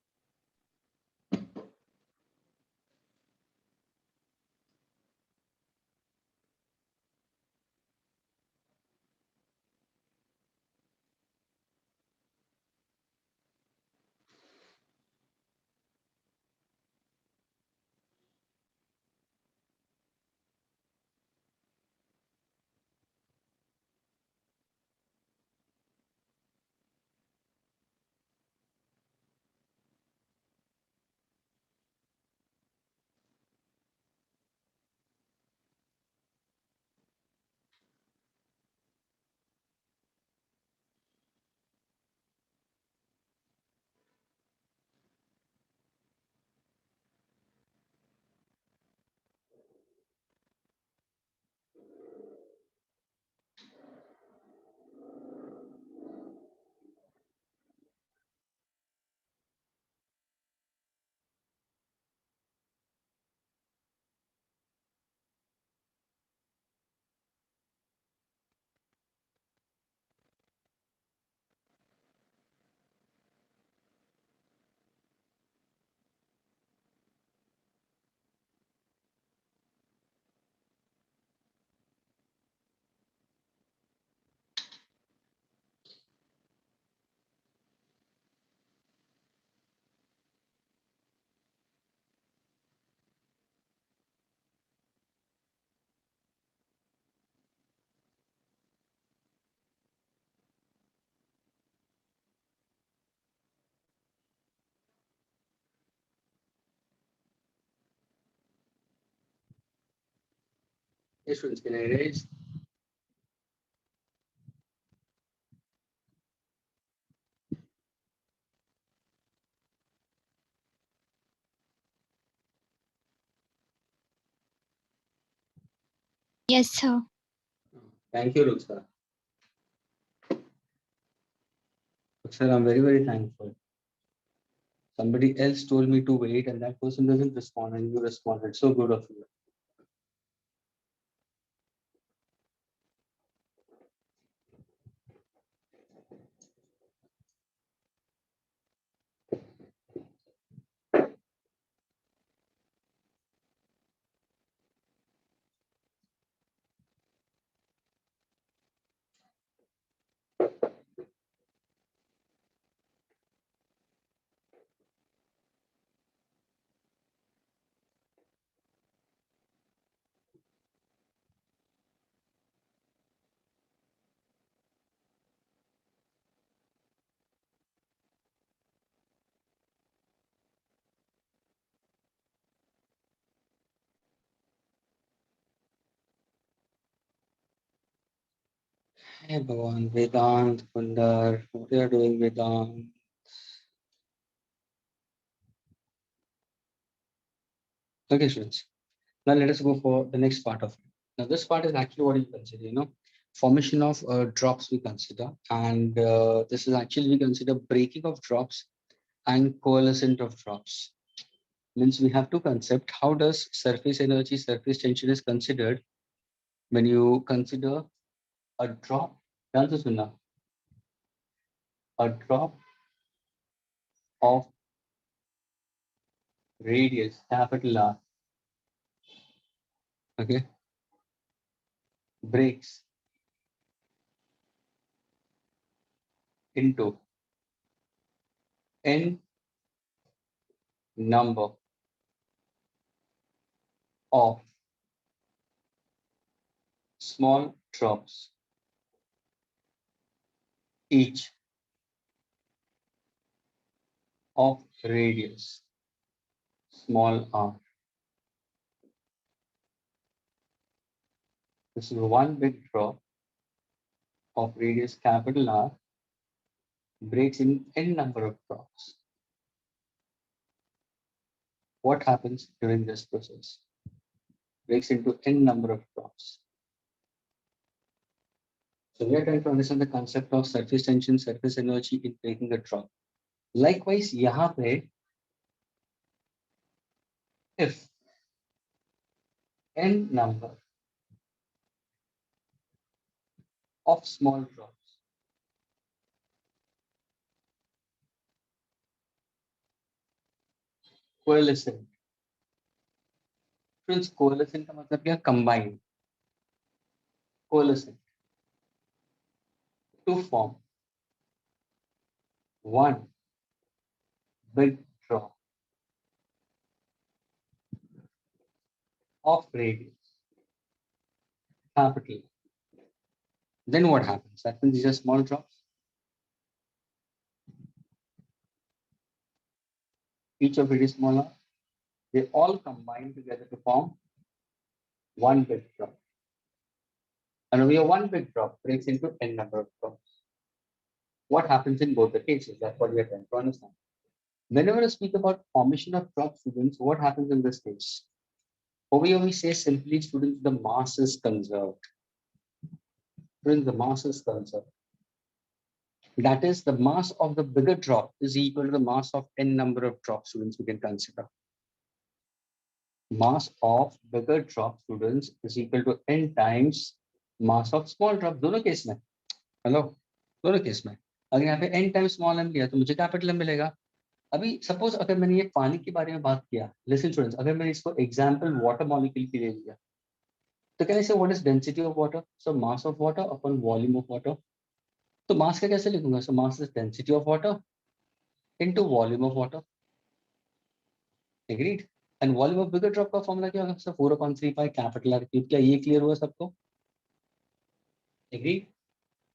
Yes, students, can I erase? Yes, sir. Thank you, Ruksha. Sir, I'm very, very thankful. Somebody else told me to wait and that person doesn't respond and you responded. So good of you. Hey, Bhagavan, Vedant, Kundar, what are you doing, Vedant? Okay, students. Now let us go for the next part of it. Now this part is actually what you consider, formation of drops we consider, and this is actually we consider breaking of drops and coalescent of drops. means we have two concepts. How does surface energy, surface tension is considered when you consider a drop? ध्यान से सुनना. A drop of radius capital R, okay, breaks into n number of small drops, each of radius small r. This is one big drop of radius capital R breaks in n number of drops. What happens during this process? Breaks into n number of drops. So we are trying to understand the concept of surface tension, surface energy in breaking a drop. Likewise, यहाँ पे if n number of small drops coalescent. Friends, coalescent का मतलब क्या? Combined. Coalescent to form one big drop of radius capital. Then what happens? That means these are small drops. Each of it is smaller. They all combine together to form one big drop. And over here, one big drop breaks into n number of drops. What happens in both the cases? That's what we are trying to understand. Whenever I speak about formation of drop, students, what happens in this case? Over here, we say simply, students, the mass is conserved. Students, the mass is conserved. That is, the mass of the bigger drop is equal to the mass of n number of drops, students, we can consider. Mass of bigger drop, students, is equal to n times mass of small drop. दोनों case में. Hello, दोनों case में. अगर यहाँ पे n times small m लिया तो मुझे कैपिटल m मिलेगा. अभी सपोज अगर मैंने ये पानी के बारे में बात किया, लिसन स्टूडेंट्स, अगर मैंने इसको एग्जांपल वाटर मॉलिक्यूल के लिए लिया, तो can I say what is density of water? So mass of water upon volume of water. तो मास का कैसे लिखूंगा? So mass is density of water into volume of water. Agreed? And volume of bigger drop का formula क्या होगा? So 4/3 pi capital R cube. क्या ये clear हुआ सबको? एग्रीड?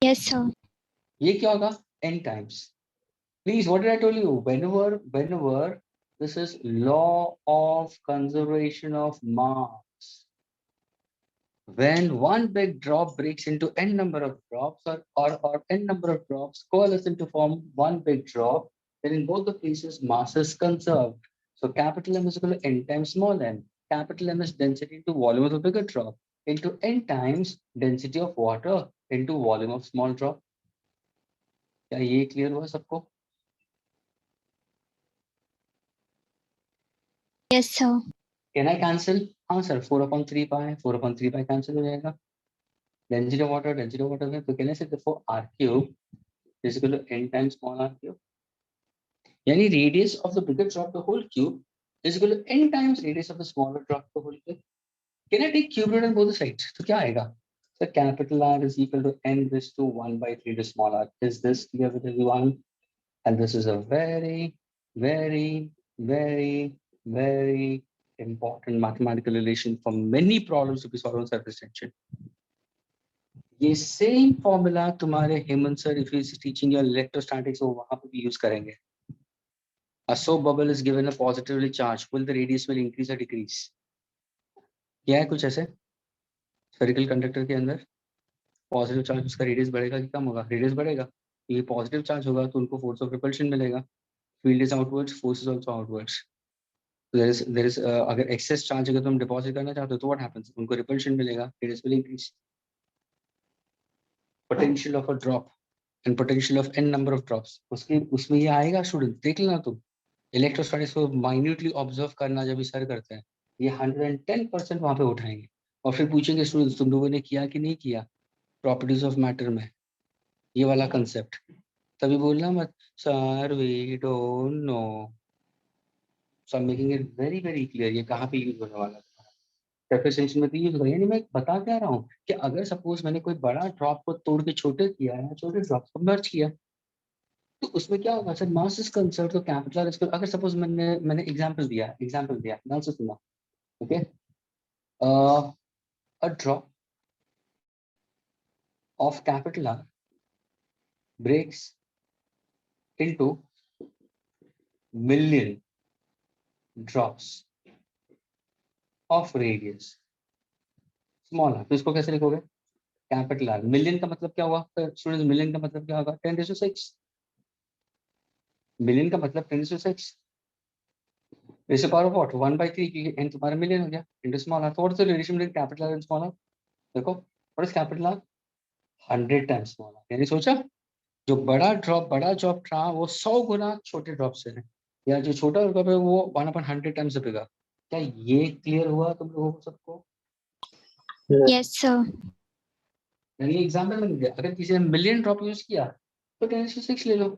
Yes, sir. ये क्या होगा? n times. Please, what did I tell you? Whenever this is law of conservation of mass. When one big drop breaks into n number of drops or n number of drops coalesce to form one big drop, then in both the cases mass is conserved. So capital M is equal to n times small m. Capital M is density into volume of the bigger drop into n times density of water into volume of small drop. क्या ये clear हुआ सबको? Yes, sir. Can I cancel? हाँ sir, 4/3 पाई 4/3 pi cancel हो जाएगा. Density of water है, तो can I say therefore r cube is equal to n times small r cube. यानी radius of the bigger drop the whole cube is equal to n times radius of the smaller drop the whole cube. Can I take cube root on both the sides? तो क्या आएगा? So capital R is equal to n raised to 1/3 to small r. Is this clear with everyone? And this is a very, very, very, very important mathematical relation for many problems to be solved on surface tension. ये same formula तुम्हारे Hemant sir if is teaching your electrostatics वो वहां पे भी use करेंगे. A soap bubble is given a positively charged. Will the radius will increase or decrease? क्या है कुछ ऐसे? Spherical conductor के अंदर पॉजिटिव चार्ज उसका रेडियस बढ़ेगा कि कम होगा? रेडियस बढ़ेगा. ये पॉजिटिव चार्ज होगा तो उनको फोर्स ऑफ रिपल्शन मिलेगा. Field is outwards, force is also outwards. There is अगर एक्सेस चार्ज अगर तुम डिपॉजिट करना चाहते हो तो व्हाट हैपेंस? उनको रिपल्शन मिलेगा, radius will increase. Potential of a drop and potential of n number of drops. उसमें ये आएगा स्टूडेंट, देख लेना तुम. इलेक्ट्रोस्टैटिक्स को माइन्यूटली ऑब्जर्व करना जब सर करते हैं, ये 110% वहां पे उठाएंगे और फिर पूछेंगे स्टूडेंट्स तुम लोगों ने किया कि नहीं किया प्रॉपर्टीज ऑफ मैटर में, ये वाला कंसेप्ट। तभी बोलना मत sir we don't know, so I am making it very very clear ये कहाँ पे यूज होने वाला है। रेप्रेजेंटेशन में तो यूज होगा, यानी मैं बता क्या रहा हूँ कि अगर सपोज मैंने कोई बड़ा ड्रॉप को तोड़ के छोटे किया है, छोटे ड्रॉप को मर्ज किया, तो उसमें क्या होगा सर, मास इज कंसर्न तो कैपिटल इसको, अगर सपोज मैंने एग्जांपल दिया ध्यान से सुनना, okay. A drop of capital R breaks into million drops of radius small r. तो इसको कैसे लिखोगे, कैपिटल आर, मिलियन का मतलब क्या हुआ स्टूडेंट्स, मिलियन का मतलब क्या होगा 10⁶, मिलियन का मतलब 10⁶, इस पावर ऑफ व्हाट 1/3 क्योंकि n तुम्हारा मिलियन हो गया into small r. What is the relation between capital R and small r, देखो what is capital R 100 times small r, यानी सोचा जो बड़ा ड्रॉप था वो 100 गुना छोटे ड्रॉप से है, या जो छोटा ड्रॉप है वो 1/100 टाइम्स बिगा। क्या ये क्लियर हुआ तुम लोगों को सबको? Yes, sir. यानी एग्जांपल में दिया, अगर किसी ने मिलियन ड्रॉप यूज किया तो 10⁶ ले लो।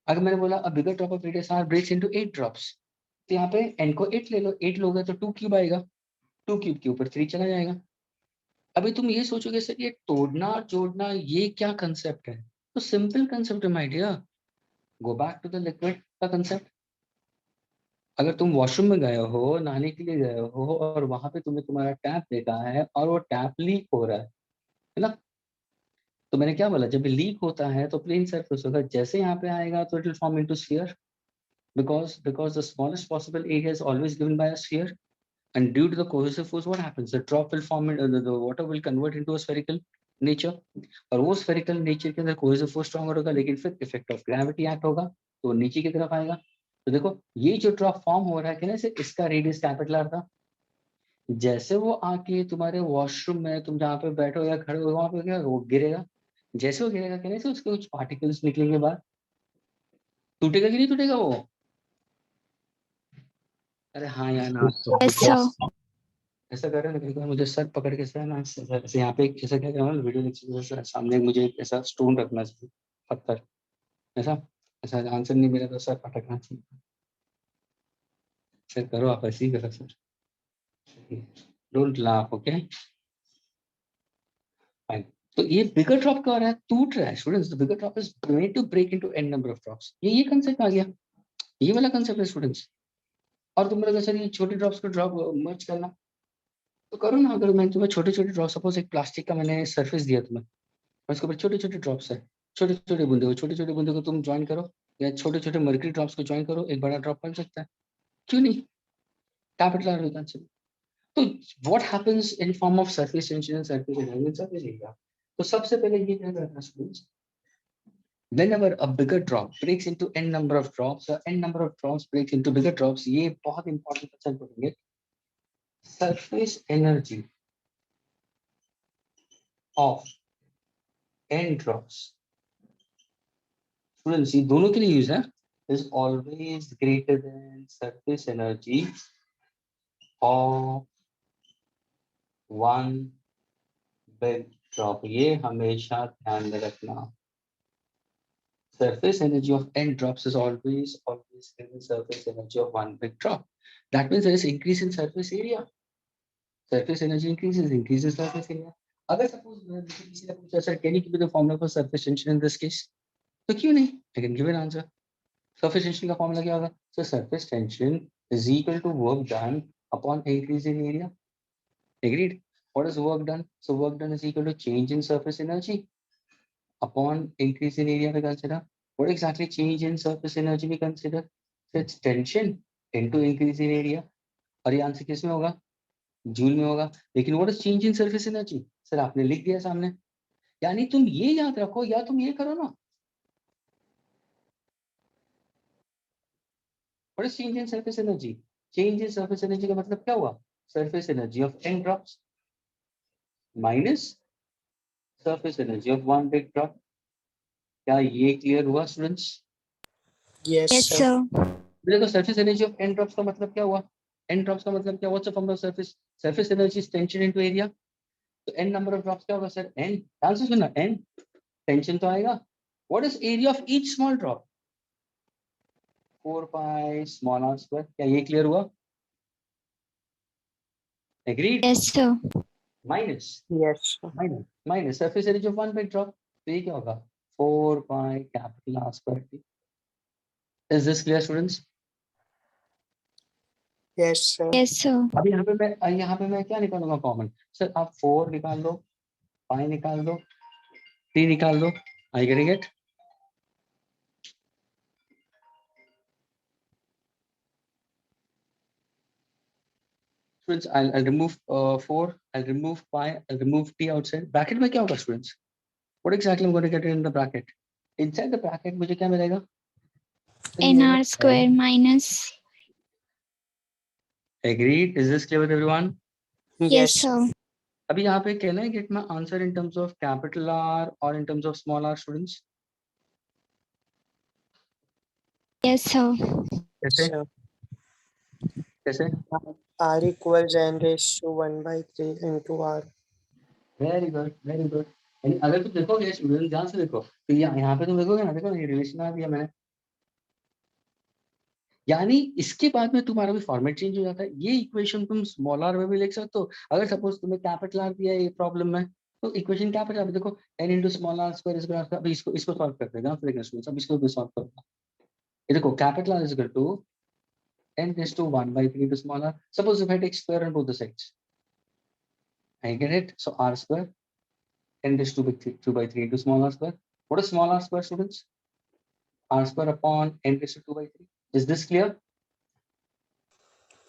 अगर मैंने बोला a bigger drop of radius R breaks into 8 drops, तो यहाँ पे n को 8 ले लो, 8 लोगे तो 2 क्यूब आएगा, 2 क्यूब के ऊपर 3 चला जाएगा। अभी तुम ये सोचोगे सर ये तोड़ना जोड़ना ये क्या कंसेप्ट है, तो सिंपल कंसेप्ट है my dear, go back to the liquid का कंसेप्ट। अगर तुम वॉशरूम में गए हो, नहाने के लिए गए हो और वहां पे तुमने तुम्हारा टैप देखा है और वो टैप लीक हो रहा है ना, तो मैंने क्या बोला जब लीक होता है तो प्लेन सरफेस होगा, जैसे यहाँ पे आएगा तो it will form into sphere, because the smallest possible area is always given by a sphere, and due to the cohesive force what happens, the drop will form the water will convert into a spherical nature, और वो spherical nature के अंदर cohesive force stronger होगा, लेकिन फिर effect of gravity act होगा तो नीचे की तरफ आएगा। तो देखो ये जो ड्रॉप फॉर्म हो रहा है कहने से इसका रेडियस कैपिटल आर था, जैसे वो आके तुम्हारे वॉशरूम में तुम जहाँ पे बैठो या खड़े हो वहां पे क्या वो गिरेगा, जैसे वो गिरेगा कहने से उसके कुछ पार्टिकल्स निकलेंगे बाहर, टूटेगा कि नहीं टूटेगा वो? अरे हाँ यार ना तो Yes, sir. ऐसा कर रहे हैं ना, कभी-कभार मुझे सर पकड़ के सर ना ऐसे यहाँ पे ऐसा क्या करना वीडियो लेक्चर सामने मुझे एक ऐसा स्टोन रखना चाहिए, पत्थर ऐसा, ऐसा आंसर नहीं मिला तो सर पटकना चाहिए। सर करो आप ऐसे ही करो sir, don't laugh okay fine. तो ये बिगर ड्रॉप क्या हो रहा है, टूट रहा है students, the bigger drop is made to break into n number of drops, ये कंसेप्ट आ गया, ये वाला कंसेप्ट है स्टूडेंट्स। और तुम लोग सर ये छोटे ड्रॉप्स को ड्रॉप मर्ज करना तो करो ना, अगर मैं तुम्हें छोटे छोटे ड्रॉप सपोज एक प्लास्टिक का मैंने सरफेस दिया तुम्हें और उसके ऊपर छोटे छोटे ड्रॉप्स है, छोटे छोटे बूंदे को तुम ज्वाइन करो या छोटे छोटे मर्क्यूरी ड्रॉप्स को ज्वाइन करो, एक बड़ा ड्रॉप बन सकता है, क्यों नहीं, कैपिटल आर कंसेप्ट। तो what happens in form of surface tension and surface energy surface area, तो सबसे पहले ये क्या करना students, whenever a bigger drop breaks into n number of drops or n number of drops breaks into bigger drops, ये बहुत important concept बोलेंगे, surface energy of n drops, students ये दोनों के लिए यूज है, is always greater than surface energy of one big drop, ये हमेशा ध्यान में रखना, surface energy of n drops is always given surface energy of one big drop. That means there is increase in surface area, surface energy increases surface area. अगर suppose मुझे किसी ने पूछा sir can you give me the formula for surface tension in this case, तो क्यों नहीं, I can give an answer. Surface tension का formula क्या होगा, so surface tension is equal to work done upon increase in area, agreed. What is work done, so work done is equal to change in surface energy upon increase in area we consider. What exactly change in surface energy we consider, so it's tension into increase in area, और ये answer किस में होगा, joule में होगा। लेकिन what is change in surface energy, sir आपने लिख दिया सामने, यानी तुम ये याद रखो या तुम ये करो ना, what is change in surface energy, change in surface energy का मतलब क्या हुआ, surface energy of n drops minus surface energy of one big drop. क्या ये क्लियर हुआ students? Yes, Yes, sir. sir. देखो surface energy of n drops का मतलब क्या हुआ? n ड्रॉप्स का मतलब क्या? What's the formula of surface energy is tension into area. तो n नंबर ऑफ ड्रॉप्स क्या होगा सर? n, ध्यान से सुनना, n टेंशन तो आएगा। What is area of each small drop? 4 pi small r square. क्या ये क्लियर हुआ? Agreed? Yes, sir. Minus Yes, sir. Minus surface area of 1 big drop, तो ये क्या होगा? 4 pi capital R square t। Is this clear students? Yes, sir. Yes, sir. अब यहाँ पे मैं क्या निकालूंगा कॉमन? सर आप 4 निकाल दो, pi निकाल दो, t निकाल दो। आई getting it? Students, I'll remove 4, I'll remove pi, I'll remove t outside. Bracket में क्या होगा students? What exactly I'm going to get in the bracket? Inside the bracket मुझे क्या मिलेगा? NR square minus. Agreed? Is this clear with everyone? Yes, sir. अभी यहाँ पे can I get my answer in terms of capital R or in terms of small r students? Yes, sir. कैसे? Sir. कैसे? R equals n raised to 1 by 3 into R. Very good, very good. यानी अगर तुम देखोगे student, ध्यान से देखो, तो यहाँ पे तुम देखोगे ना, देखो ये रिलेशन आ दिया मैंने, यानी इसके बाद में तुम्हारा भी फॉर्मेट चेंज हो जाता है। ये इक्वेशन तुम स्मॉल आर में भी लिख सकते हो। अगर सपोज तुम्हें कैपिटल आर दिया है ये प्रॉब्लम में, तो इक्वेशन क्या बचा? देखो n into small r square is equal to, अभी इसको सॉल्व करते हैं, देखना स्टूडेंट्स, अब इसको भी सॉल्व करना। ये देखो capital R is equal to n raise to 1 by 3 to small r. Suppose if I take square on both the sides, I get it. So r square n raised to 2 by 3 into small r square. What is small r square, students? R square upon n raised to 2 by 3. Is this clear?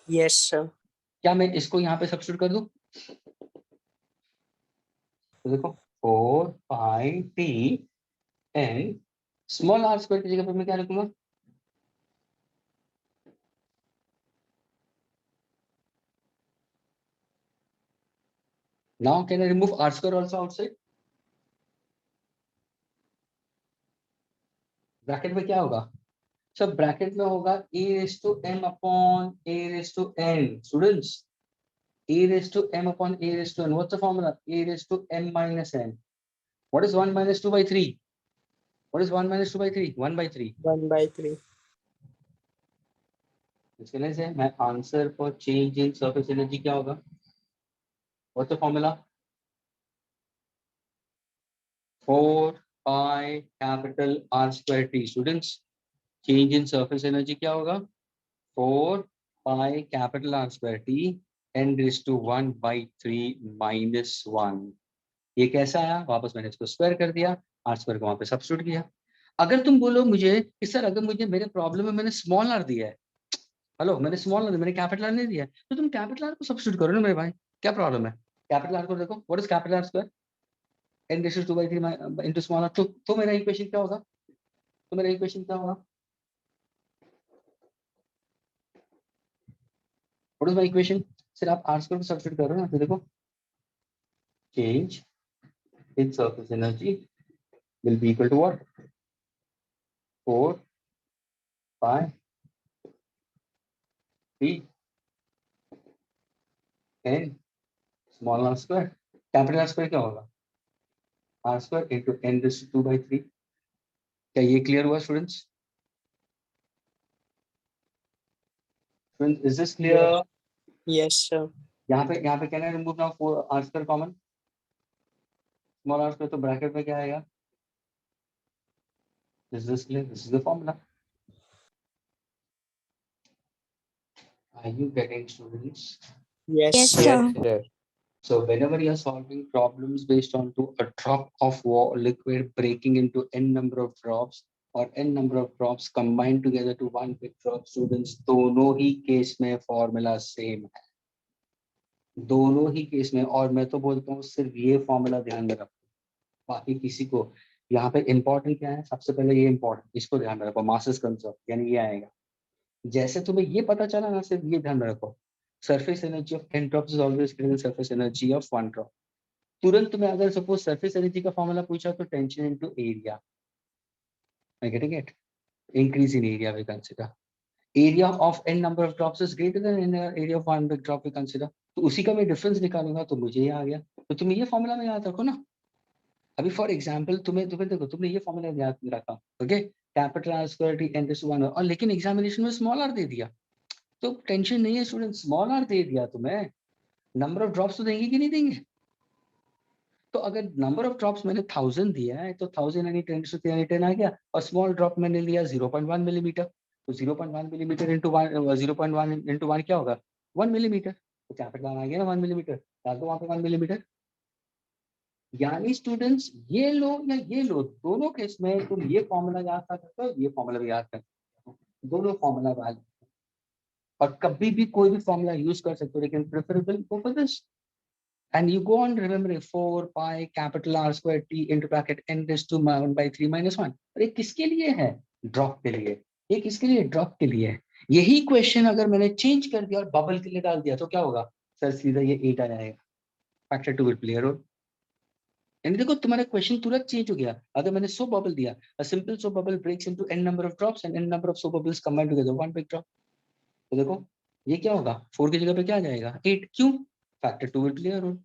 Yes, sir. क्या मैं इसको यहाँ पे substitute कर दूं? तो देखो 4 pi t n small r square की जगह पे मैं क्या लिखूंगा? Now can I remove r square also outside? Bracket में क्या होगा? सब ब्रैकेट में होगा a raised to m upon a raised to n. Students, a raised to m upon a raised to n. What's the formula? A raised to m minus n. What is 1 minus 2 by 3? What is 1 minus 2 by 3? 1 by 3. 1 by 3. इसके लिए से मैं answer for change in surface energy क्या होगा? What's the formula? 4 pi capital R square t. Students, change in surface energy क्या होगा? 4 pi capital R square t n raised to 1 by 3 minus 1. ये कैसा आया? वापस मैंने इसको स्क्वायर कर दिया, आर स्क्वायर को वहां पे सब्स्टिट्यूट किया। अगर तुम बोलो मुझे कि सर अगर मुझे मेरे प्रॉब्लम में मैंने स्मॉल आर दिया है, हेलो मैंने स्मॉल आर, मैंने कैपिटल आर नहीं दिया है, तो तुम कैपिटल आर को सब्स्टिट्यूट करो ना मेरे भाई, क्या प्रॉब्लम है? कैपिटल आर को देखो, what is capital R square? n raise to 2 by 3 into small r. तो मेरा इक्वेशन क्या होगा? तो मेरा इक्वेशन क्या होगा? What is my equation? Sir आप आर स्क्वायर को सब्स्टिट्यूट करो ना, तो देखो change in surface energy will be equal to what? 4 pi t n small r square. Capital R square क्या होगा? R square into n raise to 2 by 3. क्या ये क्लियर हुआ students? Is this clear? Yes, sir. यहाँ पे can I remove now 4 r square common? Small r square, तो bracket में क्या आएगा? Is this clear? This is the formula. Are you getting, students? Yes, Yes, sir. sir. So whenever you are solving problems based on to a drop of liquid breaking into n number of drops or n number of drops combined together to one big drop, students, दोनों ही case में formula same है, दोनों ही case में। और मैं तो बोलता हूँ सिर्फ ये फॉर्मूला ध्यान में रखो, बाकी किसी को यहाँ पे इंपॉर्टेंट क्या है? सबसे पहले ये इंपॉर्टेंट, इसको ध्यान में रखो, मासेस कंजर्व, यानी ये आएगा। जैसे तुम्हें ये पता चला ना, सिर्फ ये ध्यान में रखो, surface energy of n drops is always greater than surface energy of 1 drop. तुरंत में अगर सपोज सरफेस एनर्जी का फॉर्मूला पूछा तो tension into area, I getting it? Increase in area we consider. area of n number of drops is greater than n area of one big drop we consider. तो उसी का मैं difference निकालूंगा तो मुझे ये आ गया. तो तुम ये फॉर्मूला में याद रखो ना. अभी फॉर एग्जांपल तुम्हें तुम्हें देखो तुमने ये फॉर्मूला याद रखा. Okay, capital R square T n to 1 और लेकिन एग्जामिनेशन में स्मॉल आर दे दिया. तो टेंशन नहीं है स्टूडेंट, स्मॉल आर दे दिया तुम्हें, नंबर ऑफ ड्रॉप्स तो देंगे कि नहीं देंगे. तो अगर नंबर ऑफ ड्रॉप्स मैंने 1000 दिया है तो 1000 यानी 10 to 3 10 आ गया, और स्मॉल ड्रॉप मैंने लिया 0.1 मिलीमीटर. तो 0.1 मिलीमीटर इंटू 0.1 इंटू 1 क्या होगा, 1 मिलीमीटर. तो कैपिटल आ गया ना 1 मिलीमीटर, डाल दो वहां पे 1 मिलीमीटर. यानी स्टूडेंट्स ये लो या ये लो, दोनों केस में तुम ये फॉर्मूला याद कर सकते हो, ये फॉर्मूला भी याद कर सकते हो, दोनों फॉर्मूला वाले. और कभी भी कोई भी फॉर्मूला यूज कर सकते हो, लेकिन preferable go for this. And you go on remembering 4 pi capital R square T into bracket n raised to 1 by 3 minus 1. और ये किसके लिए है, ड्रॉप के लिए. ये किसके लिए, ड्रॉप के लिए है. यही क्वेश्चन अगर मैंने चेंज कर दिया और बबल के लिए डाल दिया तो क्या होगा सर, सीधा ये 8 आ जाएगा. Factor 2 will play a role. यानी देखो तुम्हारा क्वेश्चन तुरंत चेंज हो गया. अगर मैंने सो बबल दिया, a simple soap bubble breaks into n number of drops and n number of soap bubbles combined together one big drop. तो देखो ये क्या होगा, 4 की जगह पे क्या आ जाएगा 8. क्यों, factor 2 will play a role.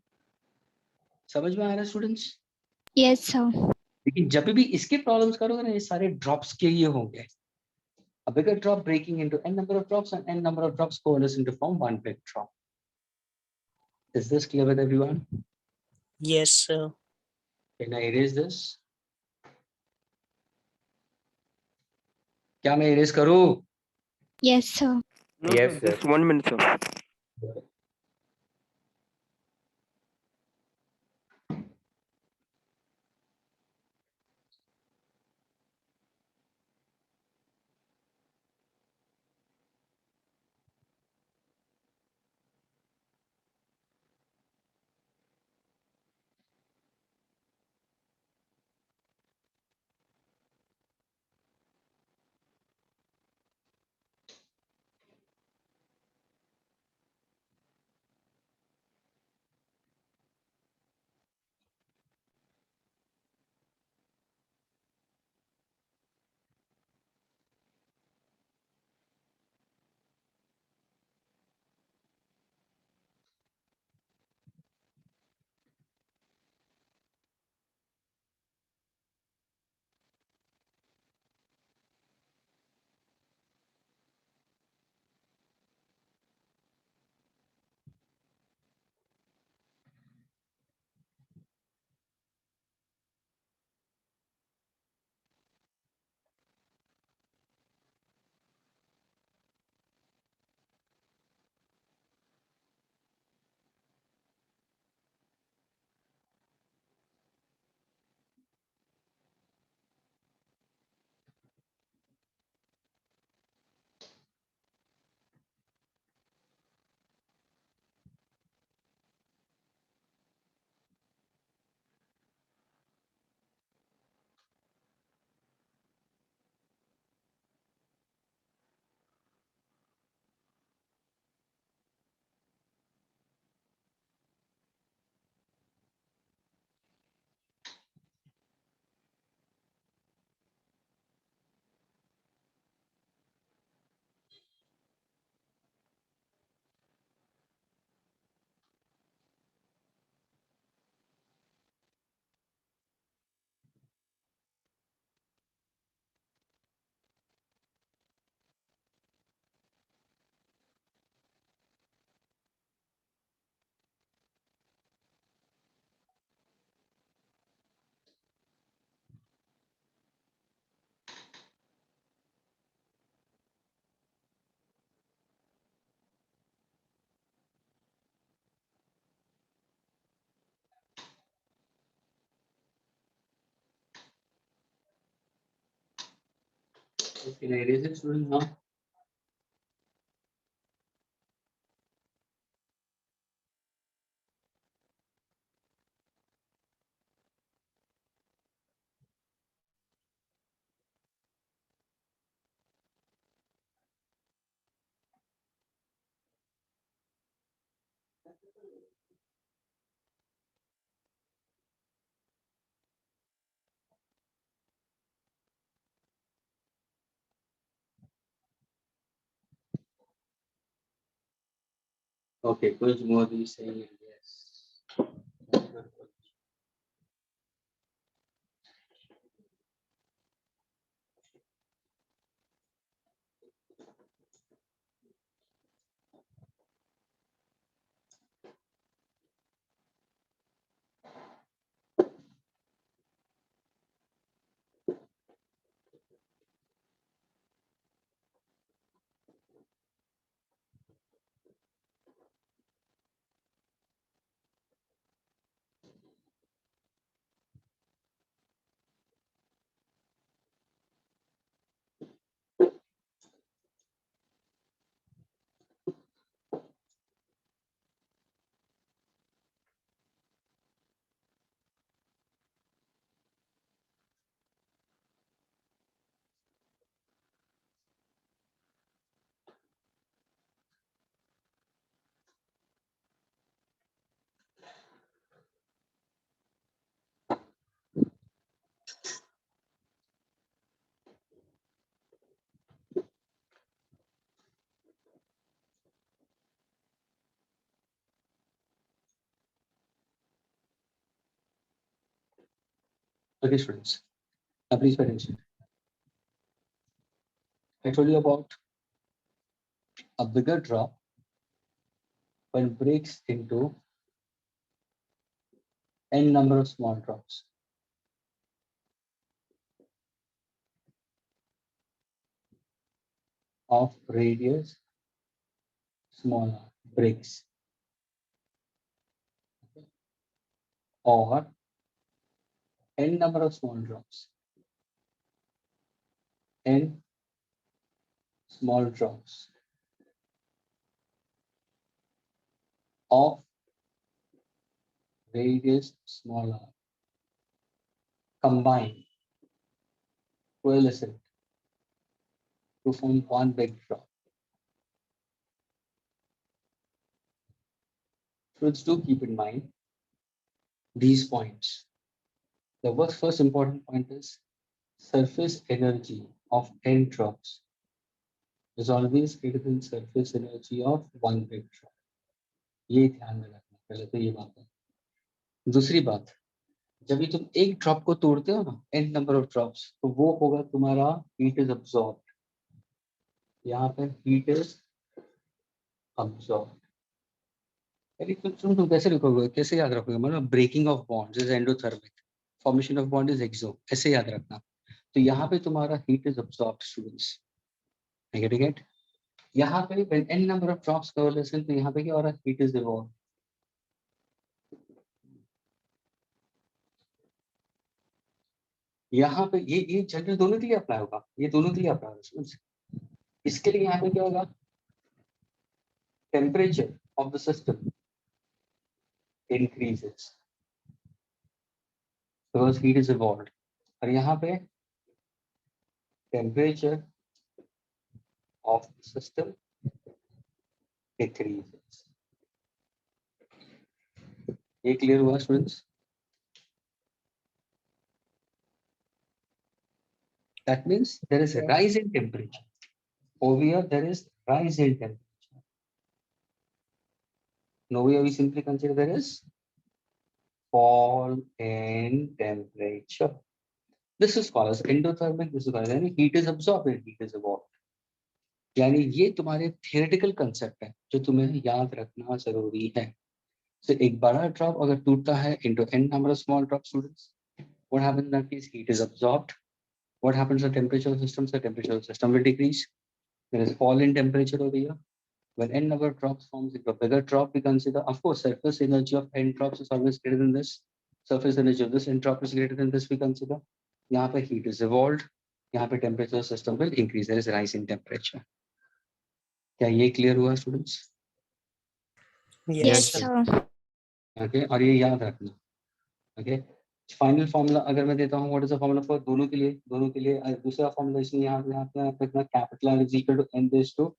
समझ में आ रहा है स्टूडेंट्स. Yes, sir. लेकिन जब भी इसके प्रॉब्लम्स करोगे ना, ये सारे ड्रॉप्स के लिए होंगे. A bigger drop breaking into n number of drops and n number of drops coalescing to form one big drop. Is this clear with everyone? Yes, sir. Can I erase this? क्या मैं erase करूँ? Yes, sir. No, Yes, sir, just 1 minute, sir. Can I erase it, student? Now. Okay, Kuj Modi saying yes. Very good, Kuj. Okay, students. Now please pay attention. I told you about a bigger drop when breaks into n number of small drops. Of radius smaller breaks, or n number of small drops. N small drops of radius smaller combine coalescent to form one big drop. Students, do keep in mind these points. The first important point is surface energy of n drops is always greater than surface energy of one big drop. ये ध्यान में रखना, पहले तो ये बात है। दूसरी बात, जब भी तुम एक ड्रॉप को तोड़ते हो ना, n नंबर ऑफ ड्रॉप्स, तो वो होगा तुम्हारा हीट इज अब्सॉर्ब्ड। यहाँ पे हीट इज अब्सॉर्ब्ड। तुम कैसे लिखोगे, कैसे याद रखोगे? मतलब breaking of bonds is endothermic, formation of bond is exo, ऐसे याद रखना। तो यहाँ पे तुम्हारा हीट इज अब्सॉर्ब्ड स्टूडेंट्स, ठीक है। यहाँ पे when n number of drops coalescent, तो यहाँ पे क्या हो रहा है? Heat is evolved। यहाँ पे ये जनरल दोनों के लिए अप्लाई होगा, ये दोनों के लिए अप्लाई होगा स्टूडेंट्स। इसके लिए यहाँ पे क्या होगा? Temperature of the system increases because heat is evolved, और यहाँ पे temperature of the system decreases। ये क्लियर हुआ students? That means there is a rise in temperature. Over here there is rise in temperature. Now we simply consider there is fall in temperature. This is called as endothermic, this is called as heat is absorbed and heat is evolved। यानी ये तुम्हारे theoretical concept है जो तुम्हें याद रखना जरूरी है। So एक बड़ा ड्रॉप अगर टूटता है into n number of small drop students, what happens in that case? Heat is absorbed. What happens to the temperature of the system? So the temperature of the system will decrease. There is fall in temperature over here. When n number of drops forms into a bigger drop, we consider, of course, surface energy of n drops is always greater than this. Surface energy of this n drop is greater than this, we consider. यहाँ पे heat is evolved. यहाँ पे temperature of the system will increase. There is a rise in temperature. क्या ये clear हुआ students? Yes, Yes, sir. sir. Okay, और ये याद रखना। ओके, फाइनल फॉर्मूला अगर मैं देता हूँ, what is the formula for दोनों के लिए? दूसरा फॉर्मूला इसमें यहाँ पे रखना, capital R is equal to n raise to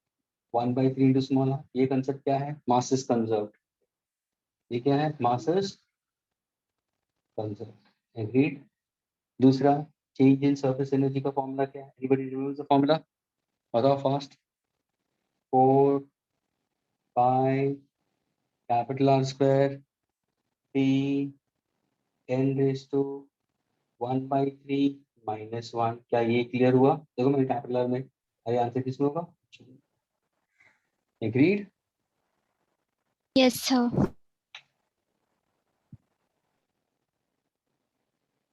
1/3 into small r। ये कंसेप्ट क्या है? Mass is conserved. ये क्या है? Mass is conserved. एग्रीड। दूसरा, चेंज इन सरफेस एनर्जी का फॉर्मूला क्या है? Anybody remembers the formula? बताओ fast. 4 5 capital R square T n raise to 1/3 -1। क्या ये क्लियर हुआ? देखो मैंने कैपिटल R में, अरे आंसर किसमें होगा? Agreed? Yes, sir.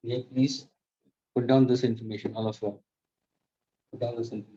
Yeah, please put down this information, all of you. Put down this information.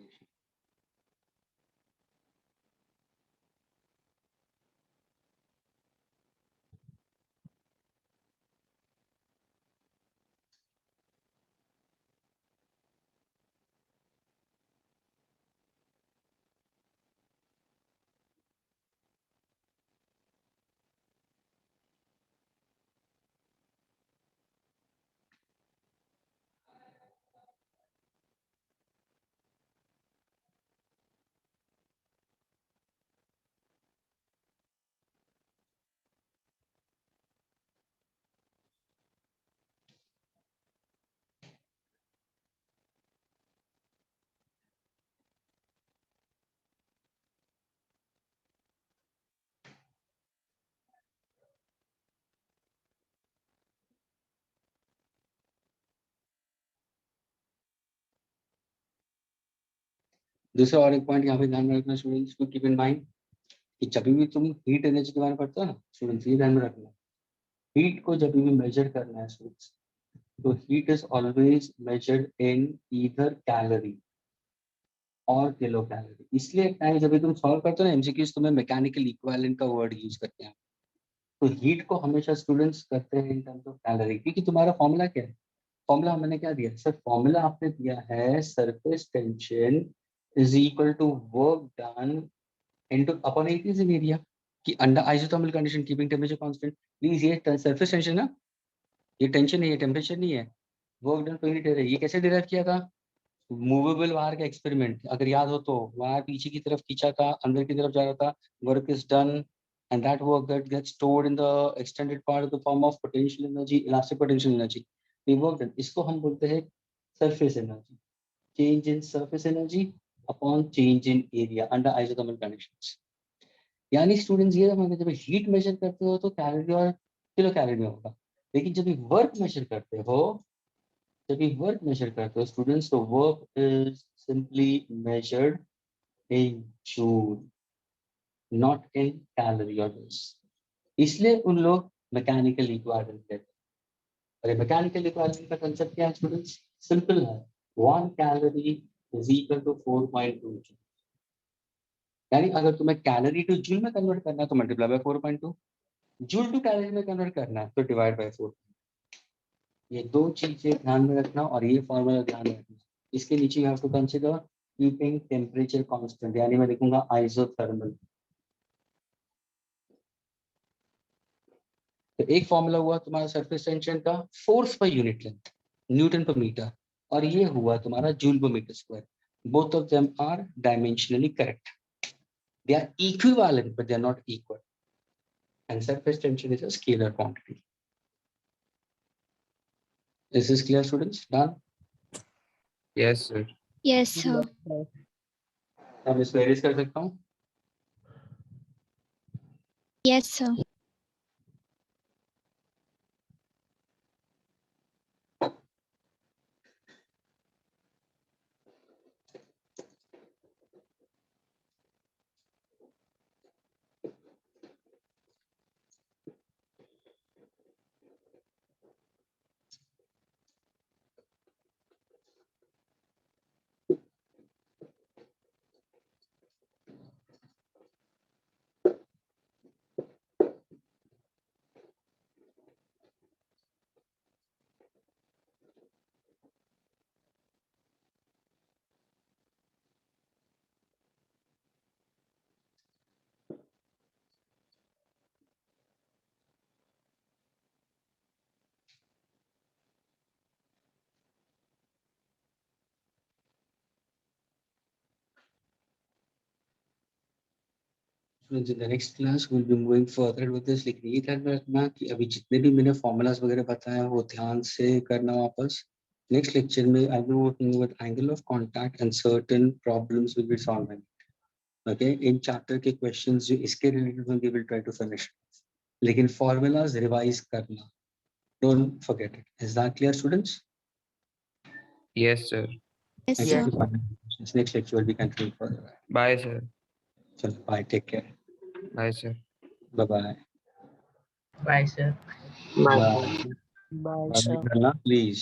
दूसरा और एक पॉइंट यहाँ पे ध्यान में रखना स्टूडेंट्स को, कीप इन माइंड कि जब भी तुम हीट एनर्जी के बारे में पढ़ते हो ना स्टूडेंट्स, ये ध्यान में रखना, हीट को जब भी मेजर करना है स्टूडेंट्स, तो heat is always measured in either calorie और किलो कैलोरी। इसलिए टाइम जब भी तुम सॉल्व करते हो ना एमसीक्यूज, तुम्हें मैकेनिकल इक्विवेलेंट का वर्ड यूज करते हैं। तो हीट को हमेशा स्टूडेंट्स करते हैं इन टर्म्स ऑफ कैलोरी, क्योंकि तुम्हारा फॉर्मूला क्या है? फॉर्मूला मैंने क्या दिया सर? फॉर्मूला आपने दिया है surface tension is equal to work done into upon area in area, कि under isothermal condition keeping temperature constant. Please ये सरफेस टेंशन ना, ये टेंशन है, ये टेम्परेचर नहीं है। Work done per unit area, ये कैसे डिराइव किया था? मूवेबल वायर का एक्सपेरिमेंट, अगर याद हो तो वायर पीछे की तरफ खींचा था, अंदर की तरफ जा रहा था, work is done and that work that gets stored in the extended part of the form of potential energy, elastic potential energy, the work done, इसको हम बोलते हैं surface energy, change in surface energy upon change in area under isothermal conditions। यानी students ये समझते हैं, जब heat major करते हो तो कैलोरी और किलो कैलोरी में होगा, लेकिन जब वर्क मेजर करते हो, जब भी वर्क मेजर करते हो स्टूडेंट्स, तो work is simply measured in joule, not in calorie और डेज। इसलिए उन लोग मैकेनिकल इक्विवेलेंट लेते हैं। अरे मैकेनिकल इक्विवेलेंट का कांसेप्ट क्या है स्टूडेंट्स? सिंपल है, 1 calorie is equal to 4.2 joule. यानी अगर तुम्हें कैलोरी टू जूल में कन्वर्ट करना है तो multiply by 4.2, joule to calorie में कन्वर्ट करना है तो डिवाइड बाय 4। ये दो चीजें ध्यान में रखना और ये फॉर्मूला ध्यान में रखना। इसके नीचे you have to consider keeping temperature constant, यानी मैं लिखूंगा आइसोथर्मल। तो एक फॉर्मूला हुआ तुम्हारा सरफेस टेंशन का, force per unit length newton per metre, और ये हुआ तुम्हारा joule per metre square. Both of them are dimensionally correct, they are equivalent but they are not equal, and surface tension is a scalar quantity. Is this clear students? Done? Yes, sir. Yes, sir. अब इसको erase कर सकता हूँ? Yes, sir. Students, in the next class we'll be moving further with this। लेकिन ये ध्यान में रखना कि अभी जितने भी मैंने फॉर्मूलाज वगैरह बताए हैं वो ध्यान से करना वापस। नेक्स्ट लेक्चर में I will working with angle of contact and certain problems will be solving. Okay, in chapter के क्वेश्चंस जो इसके रिलेटेड होंगे विल ट्राई टू फिनिश। लेकिन formulas revise करना. Don't forget it. Is that clear, students? Yes, sir. Yes, Next sir. lecture will be continued further. Bye, sir. Chalo, bye. Take care. Bye, sir. Bye bye. Bye, sir. Bye. Bye, Bye, sir. Prerna, please.